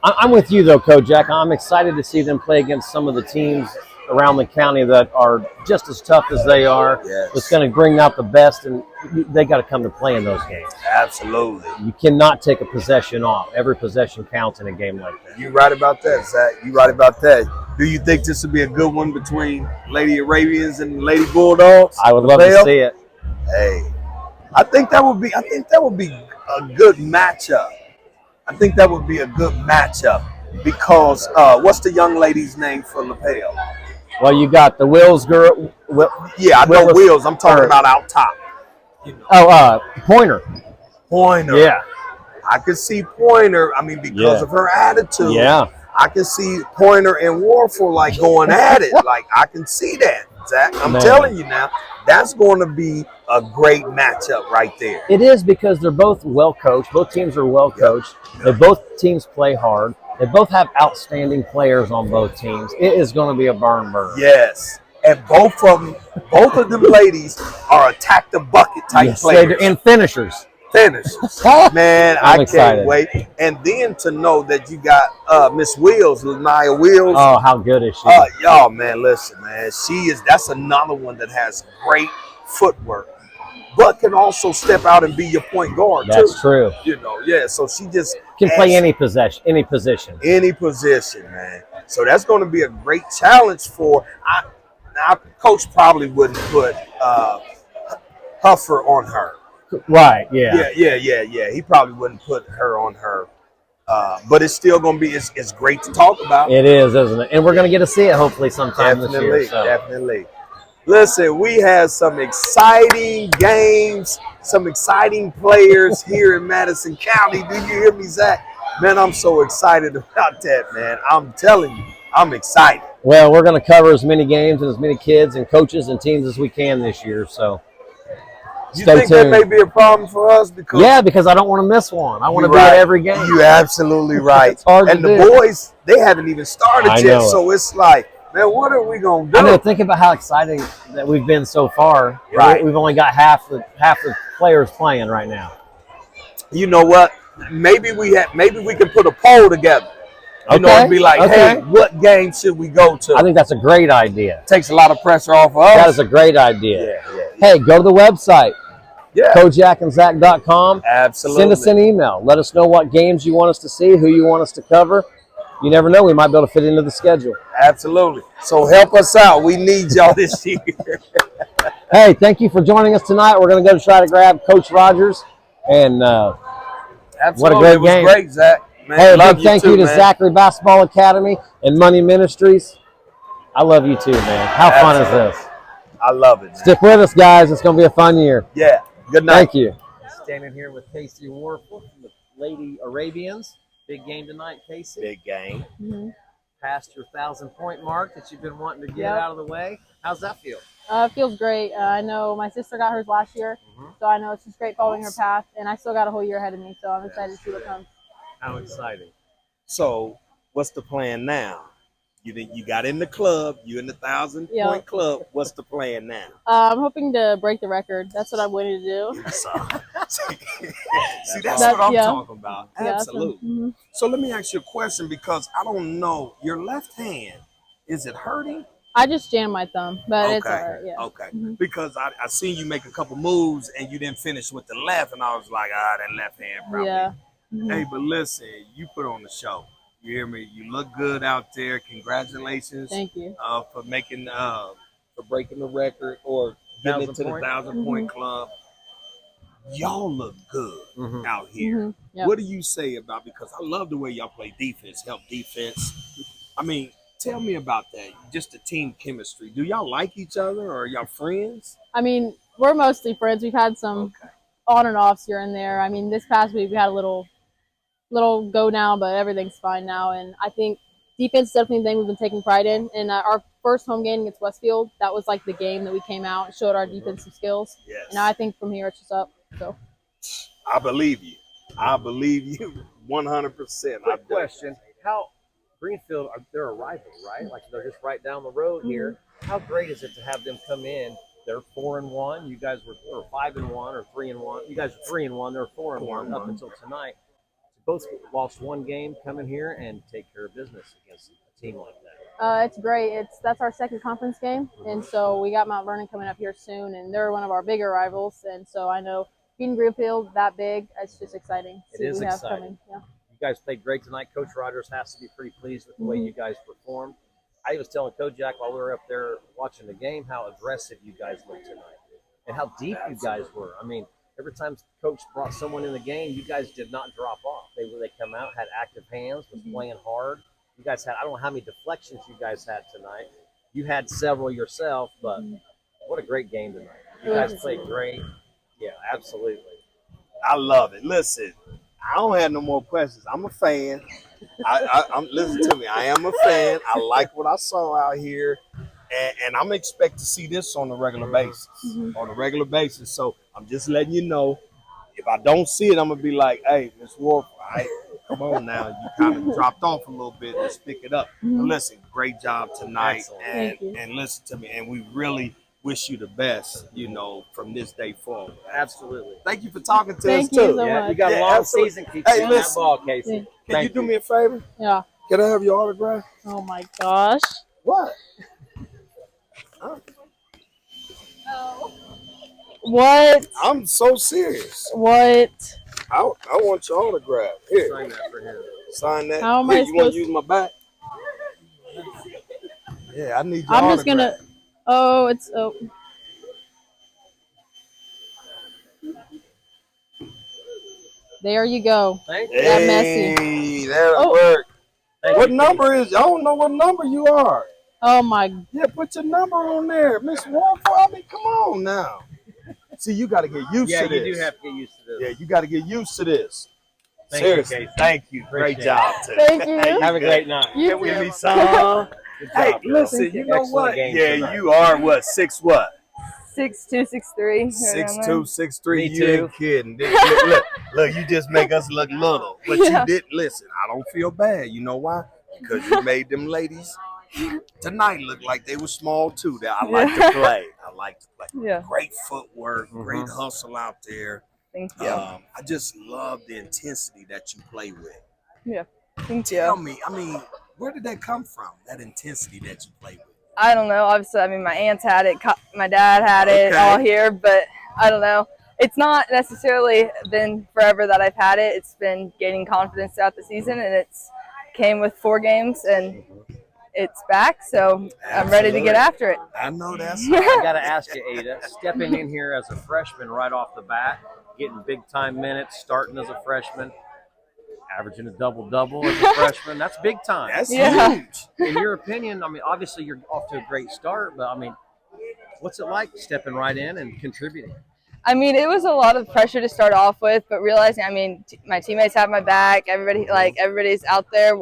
I'm with you though, Kojak. I'm excited to see them play against some of the teams around the county that are just as tough as they are. Yes. It's going to bring out the best, and they got to come to play in those games. Absolutely. You cannot take a possession off. Every possession counts in a game like that. You right about that, Zach. You right about that. Do you think this would be a good one between Lady Arabians and Lady Bulldogs? I would love to see it. Hey, I think that would be a good matchup. I think that would be a good matchup because what's the young lady's name for LaPel? Well, you got the Wills girl. Yeah, I know Wills. I'm talking about out top. You know. Oh, Pointer. Pointer. Yeah. I could see Pointer. I mean, because of her attitude. Yeah. I can see Pointer and Warble like going at it. Like I can see that, Zach. I'm telling you now, that's going to be a great matchup right there. It is because they're both well coached. Both teams are well coached. They both teams play hard. They both have outstanding players on both teams. It is going to be a burn. Yes. And both of them ladies are attack the bucket type players. And finishers. Man, I can't wait. And then to know that you got Miss Wills, Lanaya Wills. Oh, how good is she? Y'all, man, listen, man. That's another one that has great footwork, but can also step out and be your point guard, too. That's true. You know, yeah, so she just can play any position. Any position, man. So that's going to be a great challenge for Coach probably wouldn't put Huffier on her. Right, yeah. Yeah. He probably wouldn't put her on her. But it's still going to be, it's great to talk about. It is, isn't it? And we're going to get to see it hopefully sometime this year. So. Definitely. Listen, we had some exciting games, some exciting players here in Madison County. Do you hear me, Zach? Man, I'm so excited about that, man. I'm telling you, I'm excited. Well, we're going to cover as many games and as many kids and coaches and teams as we can this year, so. You think that may be a problem for us? Because I don't want to miss one. I want to be at every game. You're absolutely right. It's hard and to the do. boys, they haven't even started yet. So it's like, man, what are we going to do? I know. Think about how exciting that we've been so far. Right. We've only got half the players playing right now. You know what? Maybe we can put a poll together. You know, and be like, hey, what game should we go to? I think that's a great idea. Takes a lot of pressure off of us. That is a great idea. Yeah. Hey, go to the website. Yeah. KojakandZach.com. Absolutely. Send us an email. Let us know what games you want us to see, who you want us to cover. You never know. We might be able to fit into the schedule. Absolutely. So help us out. We need y'all this year. Hey, thank you for joining us tonight. We're going to go try to grab Coach Rogers. And Absolutely. what a great game. It was great, Zach. Man, Hey, love big thank too, you to man. Zachary Basketball Academy and Money Ministries. I love you too, man. How fun is this? I love it, man. Stick with us, guys. It's going to be a fun year. Yeah. Good night. Thank you. Standing here with Kaycie Warble from the Lady Arabians. Big game tonight, Kaycie. Big game. Past your 1,000-point mark that you've been wanting to get out of the way. How's that feel? It feels great. I know my sister got hers last year, so I know it's just great following her path, and I still got a whole year ahead of me, so I'm excited to see what comes. How exciting. So, what's the plan now? You got in the club. You in the 1,000-point club. What's the plan now? I'm hoping to break the record. That's what I'm willing to do. See, that's what I'm talking about. Absolutely. Yeah, So let me ask you a question because I don't know. Your left hand, is it hurting? I just jammed my thumb, but Okay. it's all right. Yeah. Okay. Because I seen you make a couple moves and you didn't finish with the left, and I was like, that left hand probably. Yeah. Hey, but listen, you put on the show. You hear me? You look good out there. Congratulations. Thank you. For making for breaking the record or getting into the 1,000-point club. Y'all look good out here. Yep. What do you say about, because I love the way y'all play defense, help defense. I mean, tell me about that. Just the team chemistry. Do y'all like each other or are y'all friends? I mean, we're mostly friends. We've had some on and offs here and there. I mean, this past week we had a little go down, but everything's fine now. And I think defense is definitely the thing we've been taking pride in. And our first home game against Westfield, that was like the game that we came out and showed our defensive skills. Yes. And now I think from here it's just up. So I believe you. I believe you 100%. Quick question. How Greenfield, they're a rival, right? Like they're just right down the road here. How great is it to have them come in? They're 4-1. You guys were 5-1 or 3-1. You guys were 3-1. They're 4-1 up until tonight. Both lost one game, come in here and take care of business against a team like that. it's great. That's our second conference game, and so we got Mount Vernon coming up here soon, and they're one of our bigger rivals. And so I know beating Greenfield that big, it's just exciting. It is we have exciting. coming. Yeah. You guys played great tonight. Coach Rogers has to be pretty pleased with the way you guys performed. I was telling Kojak while we were up there watching the game how aggressive you guys looked tonight and how deep you guys were. I mean, every time Coach brought someone in the game, you guys did not drop off. They come out, had active hands, was playing hard. You guys had, I don't know how many deflections you guys had tonight. You had several yourself, but what a great game tonight. You guys played great. Yeah, absolutely. I love it. Listen, I don't have no more questions. I'm a fan. I'm listen to me. I am a fan. I like what I saw out here, and I'm expect to see this on a regular basis. On a regular basis. So I'm just letting you know. If I don't see it, I'm gonna be like, "Hey, Miss Warble, come on now. You kind of dropped off a little bit. Let's pick it up." But listen, great job tonight, and listen to me. And we really wish you the best, from this day forward. Absolutely. Thank you for talking to us, Thank too. you so much. You got a long season. Keep Hey, that listen. ball, Kaycie. Can you do me a favor? Yeah. Can I have your autograph? Oh my gosh. What? What? I'm so serious. What? I want your autograph. Here. Sign that for him. Sign that. How am Here, I you want supposed to use my back? Yeah, I need your I'm autograph. just gonna. Oh, it's There you go. Thank you. That messy. Hey, that'll work. What number is? I don't know what number you are. Oh my. Yeah, put your number on there, Miss Warble. I mean, come on now. See, you got to get used to this. Yeah, you do have to get used to this. Yeah, you got to get used to this. Thank Seriously, you, Kaycie. thank you. Great Appreciate job, it. today. Thank you. Have a great night. You Can we too. be some? Good Hey, job, girl. listen, you know Excellent what? game Yeah, tonight. you are what? 6'2", 6263. 6'2", Me You too. ain't kidding. Look, you just make us look little. But you did listen. I don't feel bad. You know why? Because you made them ladies tonight look like they were small too. That I like to play. I like to play. Yeah. Great footwork, great hustle out there. Thank you. I just love the intensity that you play with. Yeah. Thank Tell you. me, where did that come from? That intensity that you play with? I don't know. Obviously, my aunts had it. My dad had it Okay. all here, but I don't know. It's not necessarily been forever that I've had it. It's been gaining confidence throughout the season, and it's came with 4 games, and it's back. So I'm ready to get after it. I know that's I got to ask you, Adah, stepping in here as a freshman right off the bat, getting big-time minutes, starting as a freshman. averaging a double-double as a freshman. That's big time. That's Yeah. huge. In your opinion, I mean, obviously you're off to a great start, but I mean, what's it like stepping right in and contributing? I mean, it was a lot of pressure to start off with, but realizing, I mean, my teammates have my back. Everybody's out there,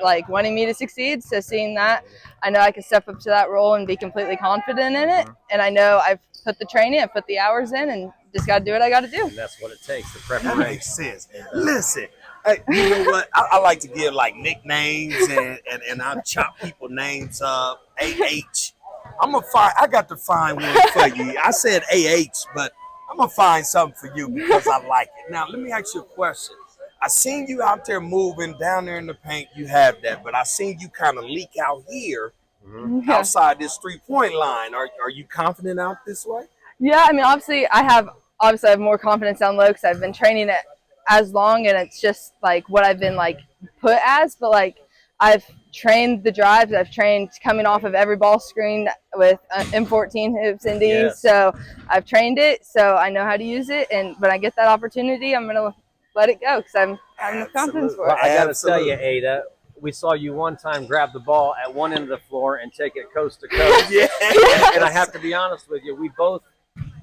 like, wanting me to succeed. So seeing that, I know I can step up to that role and be completely confident in it. And I know I've put the training, I've put the hours in, and just got to do what I got to do. And that's what it takes, the That preparation. makes sense. Listen, hey, you know what? I like to give like nicknames and I chop people names up. AH. I got to find one for you. I said AH, but I'm gonna find something for you because I like it. Now, let me ask you a question. I seen you out there moving down there in the paint. You have that, but I seen you kind of leak out here outside this 3-point line. Are you confident out this way? Yeah, I mean, obviously I have more confidence down low because I've been training it as long, and it's just like what I've been like put as. But like I've trained the drives, I've trained coming off of every ball screen with M14 hoops and Ds. Yes. So I've trained it, so I know how to use it. And when I get that opportunity, I'm gonna let it go because I'm having the confidence for Well, it. I got to tell Absolutely. you, Ada, we saw you one time grab the ball at one end of the floor and take it coast to coast. Yeah. And I have to be honest with you, we both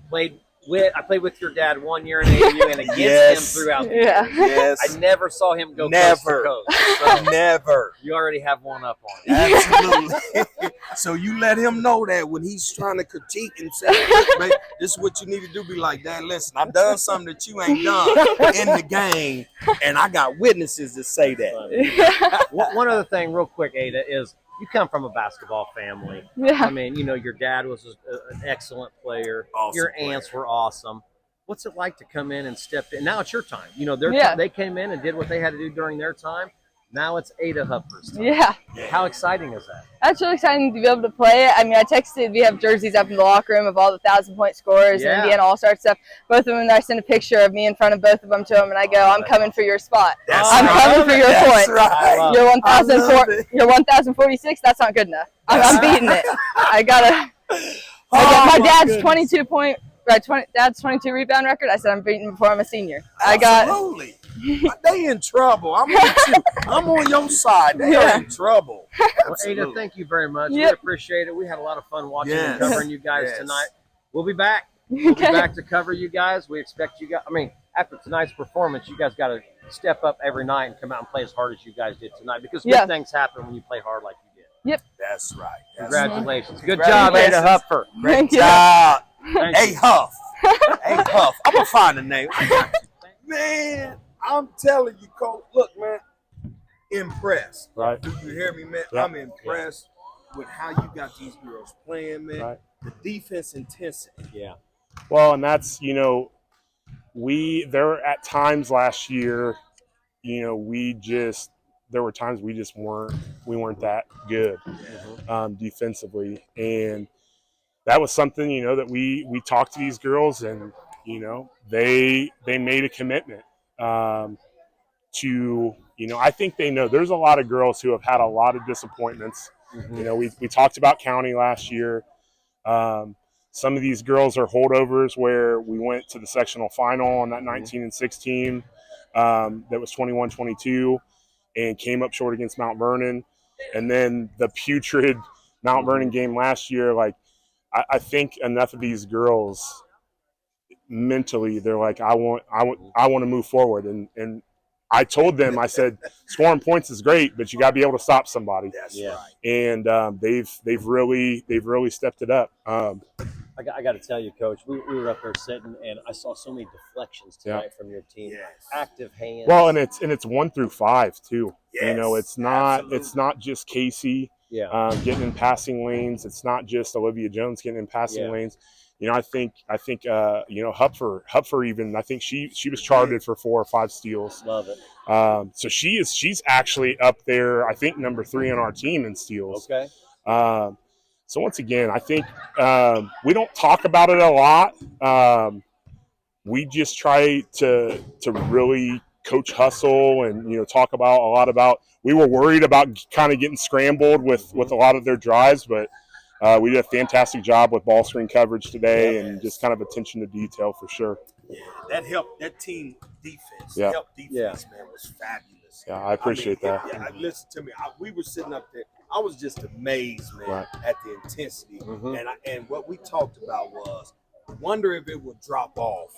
played with. I played with your dad 1 year in AAU and against Yes. him throughout the Yeah. year. Yes. I never saw him go Never. coast to coast. So Never. you already have one up on it. Absolutely. So you let him know that when he's trying to critique and say, "Look, man, this is what you need to do." Be like, "Dad, listen, I've done something that you ain't done in the game, and I got witnesses to say that." One other thing, real quick, Ada, is you come from a basketball family. Yeah. I mean, you know, your dad was an excellent player. Awesome Your player. aunts were awesome. What's it like to come in and step in? Now it's your time. You know, Yeah. they came in and did what they had to do during their time. Now it's Ada Huffer's time. Yeah. How exciting is that? That's really exciting to be able to play it. I mean, I texted, we have jerseys up in the locker room of all the 1,000-point scorers Yeah. and Indiana All-Star stuff. Both of them, I sent a picture of me in front of both of them to them, and I go, I'm coming for your spot. That's I'm right. coming for your That's points. right. love You're I love 1,004 it. you're 1,046. That's not good enough. I'm beating it. I got Oh, my dad's goodness. 22 rebound record. I said I'm beating before I'm a senior. I got Absolutely. They in trouble. I'm with you. I'm on your side. They are in trouble. Well, Ada, Absolutely. thank you very much. Yep. We appreciate it. We had a lot of fun watching and Yes. covering you guys Yes. tonight. We'll be back. We'll be back to cover you guys. We expect you guys. I mean, after tonight's performance, you guys got to step up every night and come out and play as hard as you guys did tonight because good Yeah. things happen when you play hard like you did. That's right. That's Congratulations. Good job, Ada Congratulations. Huffer. Thank you. right. Thank Hey you. Huff. Hey Huff. I'm gonna find a name. I got you. Man, I'm telling you, Coach. Look, man. Impressed. Right. Do you hear me, man? Yeah. I'm impressed with how you got these girls playing, man. Right. The defense intensity. Yeah. Well, and that's, there were at times last year, there were times we weren't that good defensively. And that was something, that we talked to these girls and, they made a commitment to, I think they know there's a lot of girls who have had a lot of disappointments. We talked about County last year. Some of these girls are holdovers where we went to the sectional final on that 19 and 16 that was 21-22 and came up short against Mount Vernon. And then the putrid Mount Vernon game last year, like I think enough of these girls mentally, they're like, I want to move forward. And I told them, I said, scoring points is great, but you got to be able to stop somebody. That's Yeah. right. And they've really stepped it up. I got to tell you, Coach, we were up there sitting, and I saw so many deflections tonight from your team. Yes. Active hands. Well, and it's 1 through 5 too. Yes, It's not absolutely. just Kaycie yeah. getting in passing lanes. It's not just Olivia Jones getting in passing Yeah. lanes. I think Huffer even, I think she was charted for 4 or 5 steals. Love it. So she's actually up there, I think number 3 on our team in steals. Okay. So once again, I think we don't talk about it a lot. We just try to really coach hustle and talk about a lot about. We were worried about kind of getting scrambled with a lot of their drives, but we did a fantastic job with ball screen coverage today and just kind of attention to detail for sure. Yeah, that helped. That team defense, Yeah. help defense, man, was fabulous. 100%. Yeah, I appreciate that. Listen to me. We were sitting up there. I was just amazed, man, at the intensity. And what we talked about was wonder if it would drop off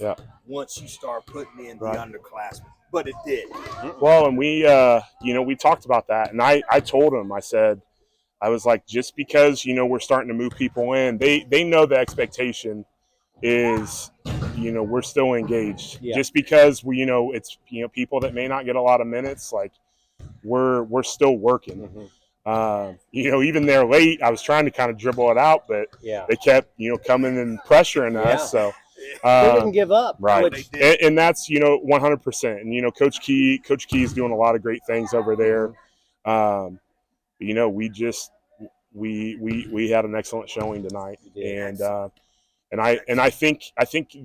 once you start putting in the underclassmen. But it did. Well, and we, we talked about that. And I told him, I was like, just because, we're starting to move people in, they know the expectation is, we're still engaged. Just because it's, people that may not get a lot of minutes, like we're still working. Even there late, I was trying to kind of dribble it out, but they kept, coming and pressuring us. So they didn't give up. Right. And that's, 100%. And, Coach Key is doing a lot of great things over there. We had an excellent showing tonight. And I think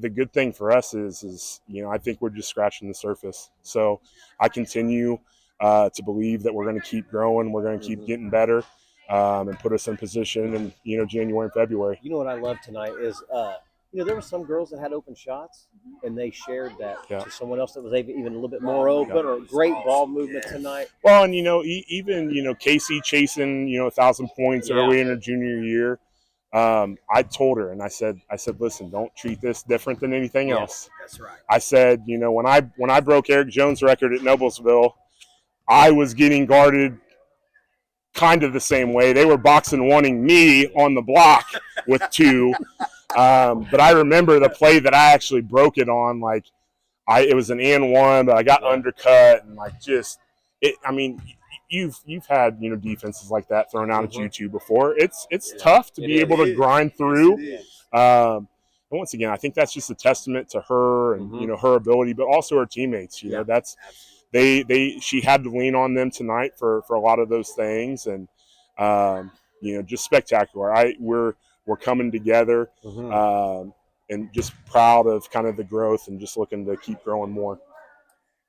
the good thing for us is I think we're just scratching the surface. So I continue to believe that we're going to keep growing, we're going to keep getting better, and put us in position in January and February. You know what I love tonight is there were some girls that had open shots, and they shared that to someone else that was even a little bit more open, or great ball movement tonight. Well, and even Kaycie chasing 1,000 points early in her junior year. I told her, and I said, listen, don't treat this different than anything else. That's right. I said, when I broke Eric Jones' record at Noblesville, I was getting guarded kind of the same way. They were boxing wanting me on the block with 2. But I remember the play that I actually broke it on. Like, it was an and 1, but I got undercut and you've had defenses like that thrown out at you too before. It's tough to be able to grind through. And once again, I think that's just a testament to her and her ability, but also her teammates. That's she had to lean on them tonight for a lot of those things, and just spectacular. We're coming together, and just proud of kind of the growth and just looking to keep growing more.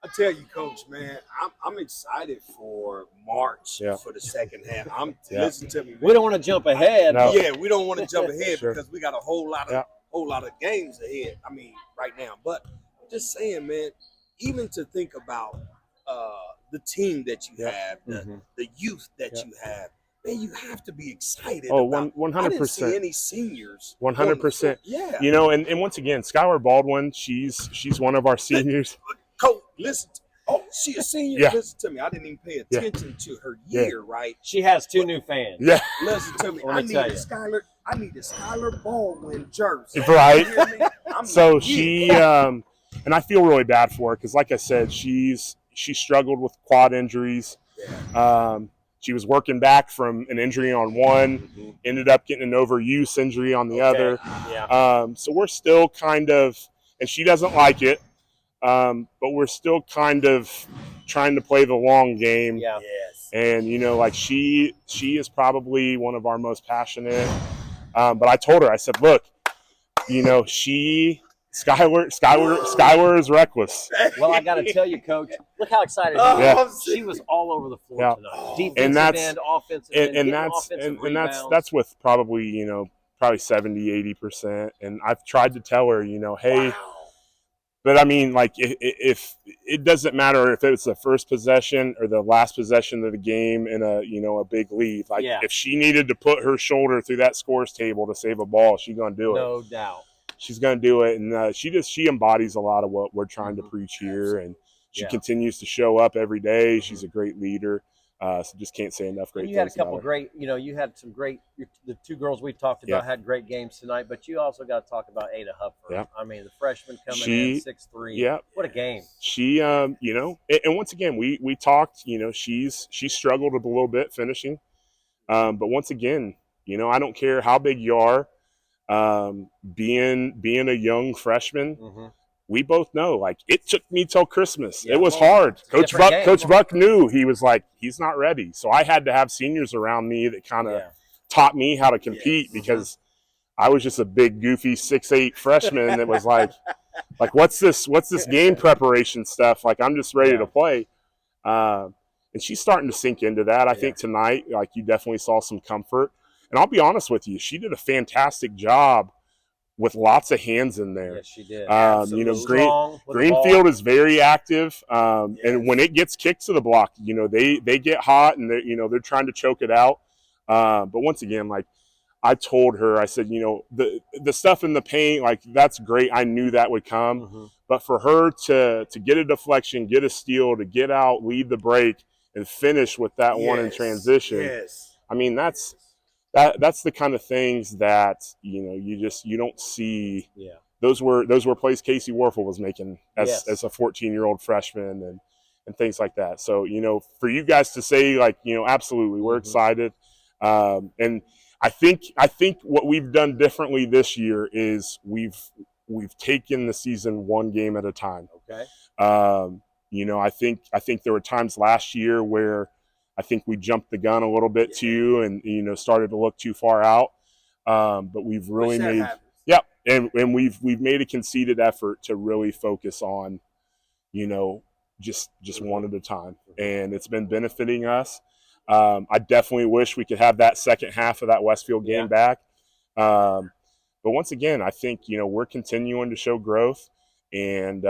I tell you, Coach, man, I'm excited for March for the second half. Listen to me, man. We don't want to jump ahead. No. Yeah, we don't want to jump ahead because we got a whole lot of games ahead. I mean, right now. But I'm just saying, man, even to think about the team that you have, the youth that you have, man, you have to be excited. Oh, about. 100%. I didn't see any seniors. 100%. Yeah. And once again, Skylar Baldwin, she's one of our seniors. Coach, listen. She a senior? Yeah. Listen to me. I didn't even pay attention to her year, right? She has 2 new fans. Yeah. Listen to me. I need a Skylar Baldwin jersey. Right. You hear me? So she and I feel really bad for her because, like I said, she struggled with quad injuries. She was working back from an injury on one, ended up getting an overuse injury on the other. So we're still kind of, and she doesn't like it, but we're still kind of trying to play the long game. Yes. And, she is probably one of our most passionate. But I told her, I said, look, Skylar is reckless. Well, I got to tell you, Coach, look how excited she was all over the floor tonight. Defensive end, offensive end, and that's with probably 70-80%. And I've tried to tell her, hey, but I mean, like, if it doesn't matter if it's the first possession or the last possession of the game in a big lead. Like, if she needed to put her shoulder through that scores table to save a ball, she's gonna do it. No doubt. She's going to do it, and she embodies a lot of what we're trying to preach here, and she continues to show up every day. She's a great leader, so just can't say enough great things. You had a couple great, you had some great. The 2 girls we talked about had great games tonight, but you also got to talk about Adah Huffier. Yeah. I mean, the freshman coming in 6'3". Yeah, what a game. She, and once again, we talked. She struggled a little bit finishing, but once again, I don't care how big you are. Being a young freshman, we both know, like, it took me till Christmas. It was hard. Coach Buck knew. He was like, he's not ready. So I had to have seniors around me that kind of taught me how to compete because I was just a big, goofy 6'8" freshman that was like, what's this game preparation stuff? Like, I'm just ready to play. And she's starting to sink into that. I think tonight, like, you definitely saw some comfort. And I'll be honest with you, she did a fantastic job with lots of hands in there. Yes, she did. You know, Strong with the Greenfield ball. is very active, and when it gets kicked to the block, you know, they get hot and they're trying to choke it out. But once again, like I told her, I said, you know, the stuff in the paint, like that's great. I knew that would come, Mm-hmm. but for her to get a deflection, get a steal, to get out, lead the break, and finish with that one in transition. Yes. I mean, that's the kind of things that you don't see. Yeah. Those were plays Kaycie Warble was making as a 14-year-old freshman and things like that. So, you know, for you guys to say, like, you know, absolutely, we're excited. And I think what we've done differently this year is we've taken the season one game at a time. Okay. You know, I think there were times last year where I think we jumped the gun a little bit too, and you know, started to look too far out. But we've really made and we've made a conceited effort to really focus on, you know, just one at a time, and it's been benefiting us. I definitely wish we could have that second half of that Westfield game back. But once again, I think, you know, we're continuing to show growth, and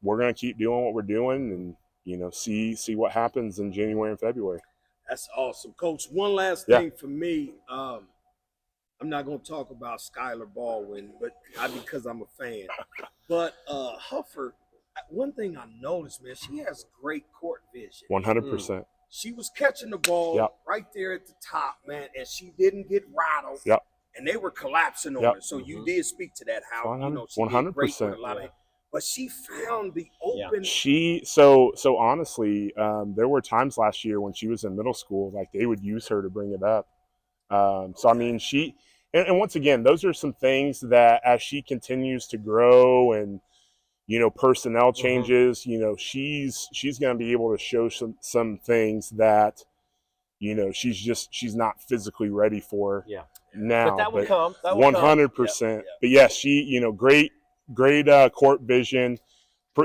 we're going to keep doing what we're doing, and you know, see what happens in January and February. That's awesome, Coach. One last thing for me. I'm not going to talk about Skylar Baldwin, but because I'm a fan. But Huffier, one thing I noticed, man, she has great court vision. 100%. She was catching the ball right there at the top, man, and she didn't get rattled. Yep. And they were collapsing on her. So you did speak to that, how you know she 100%. did great with a lot of, but she found the open. So honestly, there were times last year when she was in middle school, like they would use her to bring it up. So I mean, and once again, those are some things that as she continues to grow and, you know, personnel changes, you know, she's going to be able to show some things that, you know, she's not physically ready for now. But that will come. 100%. But yes, she, you know, great court vision,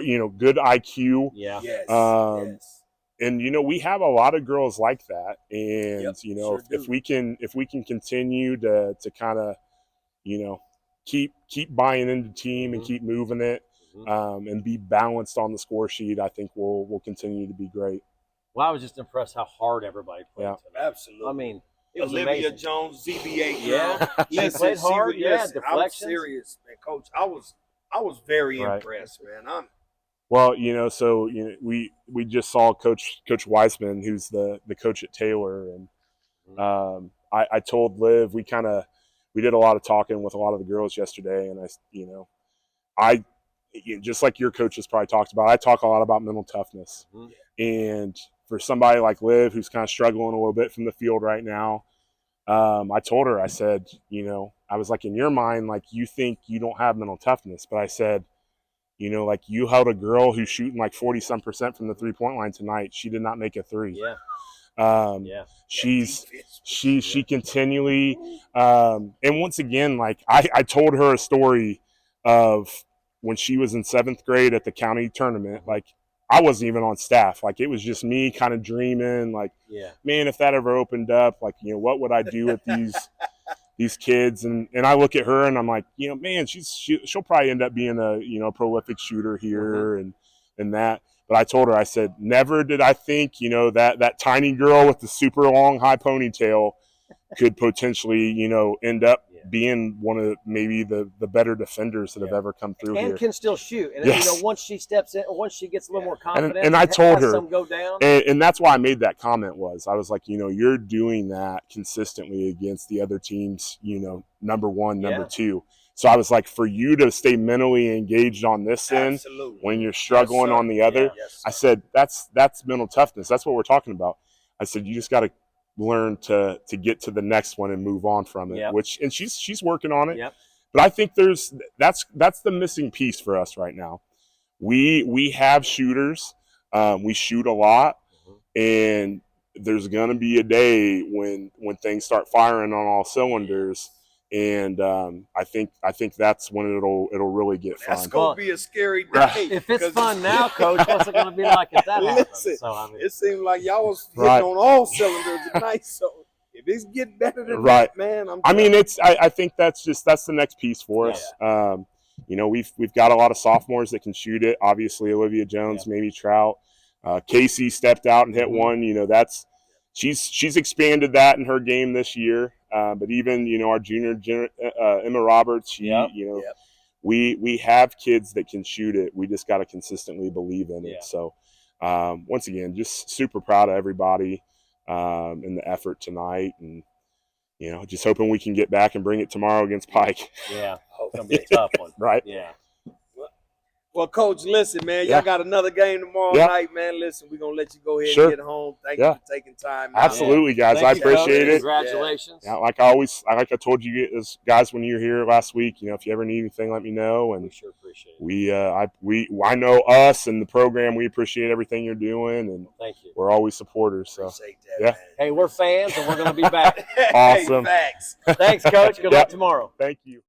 you know, good IQ. Yeah. Yes. And you know, we have a lot of girls like that, and you know, if we can continue to kind of, you know, keep buying into the team and keep moving it, and be balanced on the score sheet, I think we'll continue to be great. Well, I was just impressed how hard everybody played. Yeah, absolutely. I mean, it was Olivia amazing. Jones, ZBA girl. Yeah, she Listen, played hard. listen, I'm Deflections. serious, man, Coach. I was very impressed, man. Well, you know, so you know, we just saw Coach Weisman, who's the coach at Taylor, and I told Liv, we did a lot of talking with a lot of the girls yesterday, and I just like your coaches probably talked about, I talk a lot about mental toughness, and for somebody like Liv, who's kind of struggling a little bit from the field right now, I told her, I said, you know, I was like, in your mind, like you think you don't have mental toughness, but I said, you know, like you held a girl who's shooting like 40-some% from the 3-point line tonight. She did not make a three. She continually, and once again, like I told her a story of when she was in 7th grade at the county tournament. Like I wasn't even on staff. Like it was just me kind of dreaming, like, man, if that ever opened up, like, you know, what would I do with these kids? And I look at her and I'm like, you know, man, she'll probably end up being a, you know, prolific shooter here and that. But I told her, I said, never did I think, you know, that tiny girl with the super long high ponytail could potentially, you know, end up being one of maybe the better defenders that have ever come through here. And can still shoot. And you know, once she steps in, or once she gets a little more confident, and I told her, some go down. And that's why I made that comment. I was like, you know, you're doing that consistently against the other teams, you know, number one, number two. So I was like, for you to stay mentally engaged on this end when you're struggling on the other, I said, that's mental toughness. That's what we're talking about. I said, you just got to learn to get to the next one and move on from it, and she's working on it. But I think that's the missing piece for us right now. We have shooters. We shoot a lot, and there's going to be a day when things start firing on all cylinders. And I think that's when it'll really get fun. That's gonna be a scary day. If it's fun now, Coach, what's it gonna be like if that happens? Listen, it seemed like y'all was hitting on all cylinders tonight. So if It's getting better than Right. that, man. I mean, I think that's the next piece for us. You know, we've got a lot of sophomores that can shoot it. Obviously, Olivia Jones, maybe Trout. Kaycie stepped out and hit one. You know, she's expanded that in her game this year. But even, you know, our junior Emma Roberts, we have kids that can shoot it. We just got to consistently believe in it. So once again, just super proud of everybody in the effort tonight, and you know, just hoping we can get back and bring it tomorrow against Pike. Yeah, it's gonna be a tough one. Right. Yeah. Well, Coach, listen, man, y'all got another game tomorrow night, man. Listen, we're going to let you go ahead and get home. Thank you for taking time out. Absolutely, guys. I appreciate it. Congratulations. Yeah, like I told you guys when you were here last week, you know, if you ever need anything, let me know. And we sure appreciate it. I know us and the program, we appreciate everything you're doing, and thank you. We're always supporters. So appreciate that, man. Hey, we're fans, and we're going to be back. Awesome. Hey, thanks. Thanks, Coach. Good luck tomorrow. Thank you.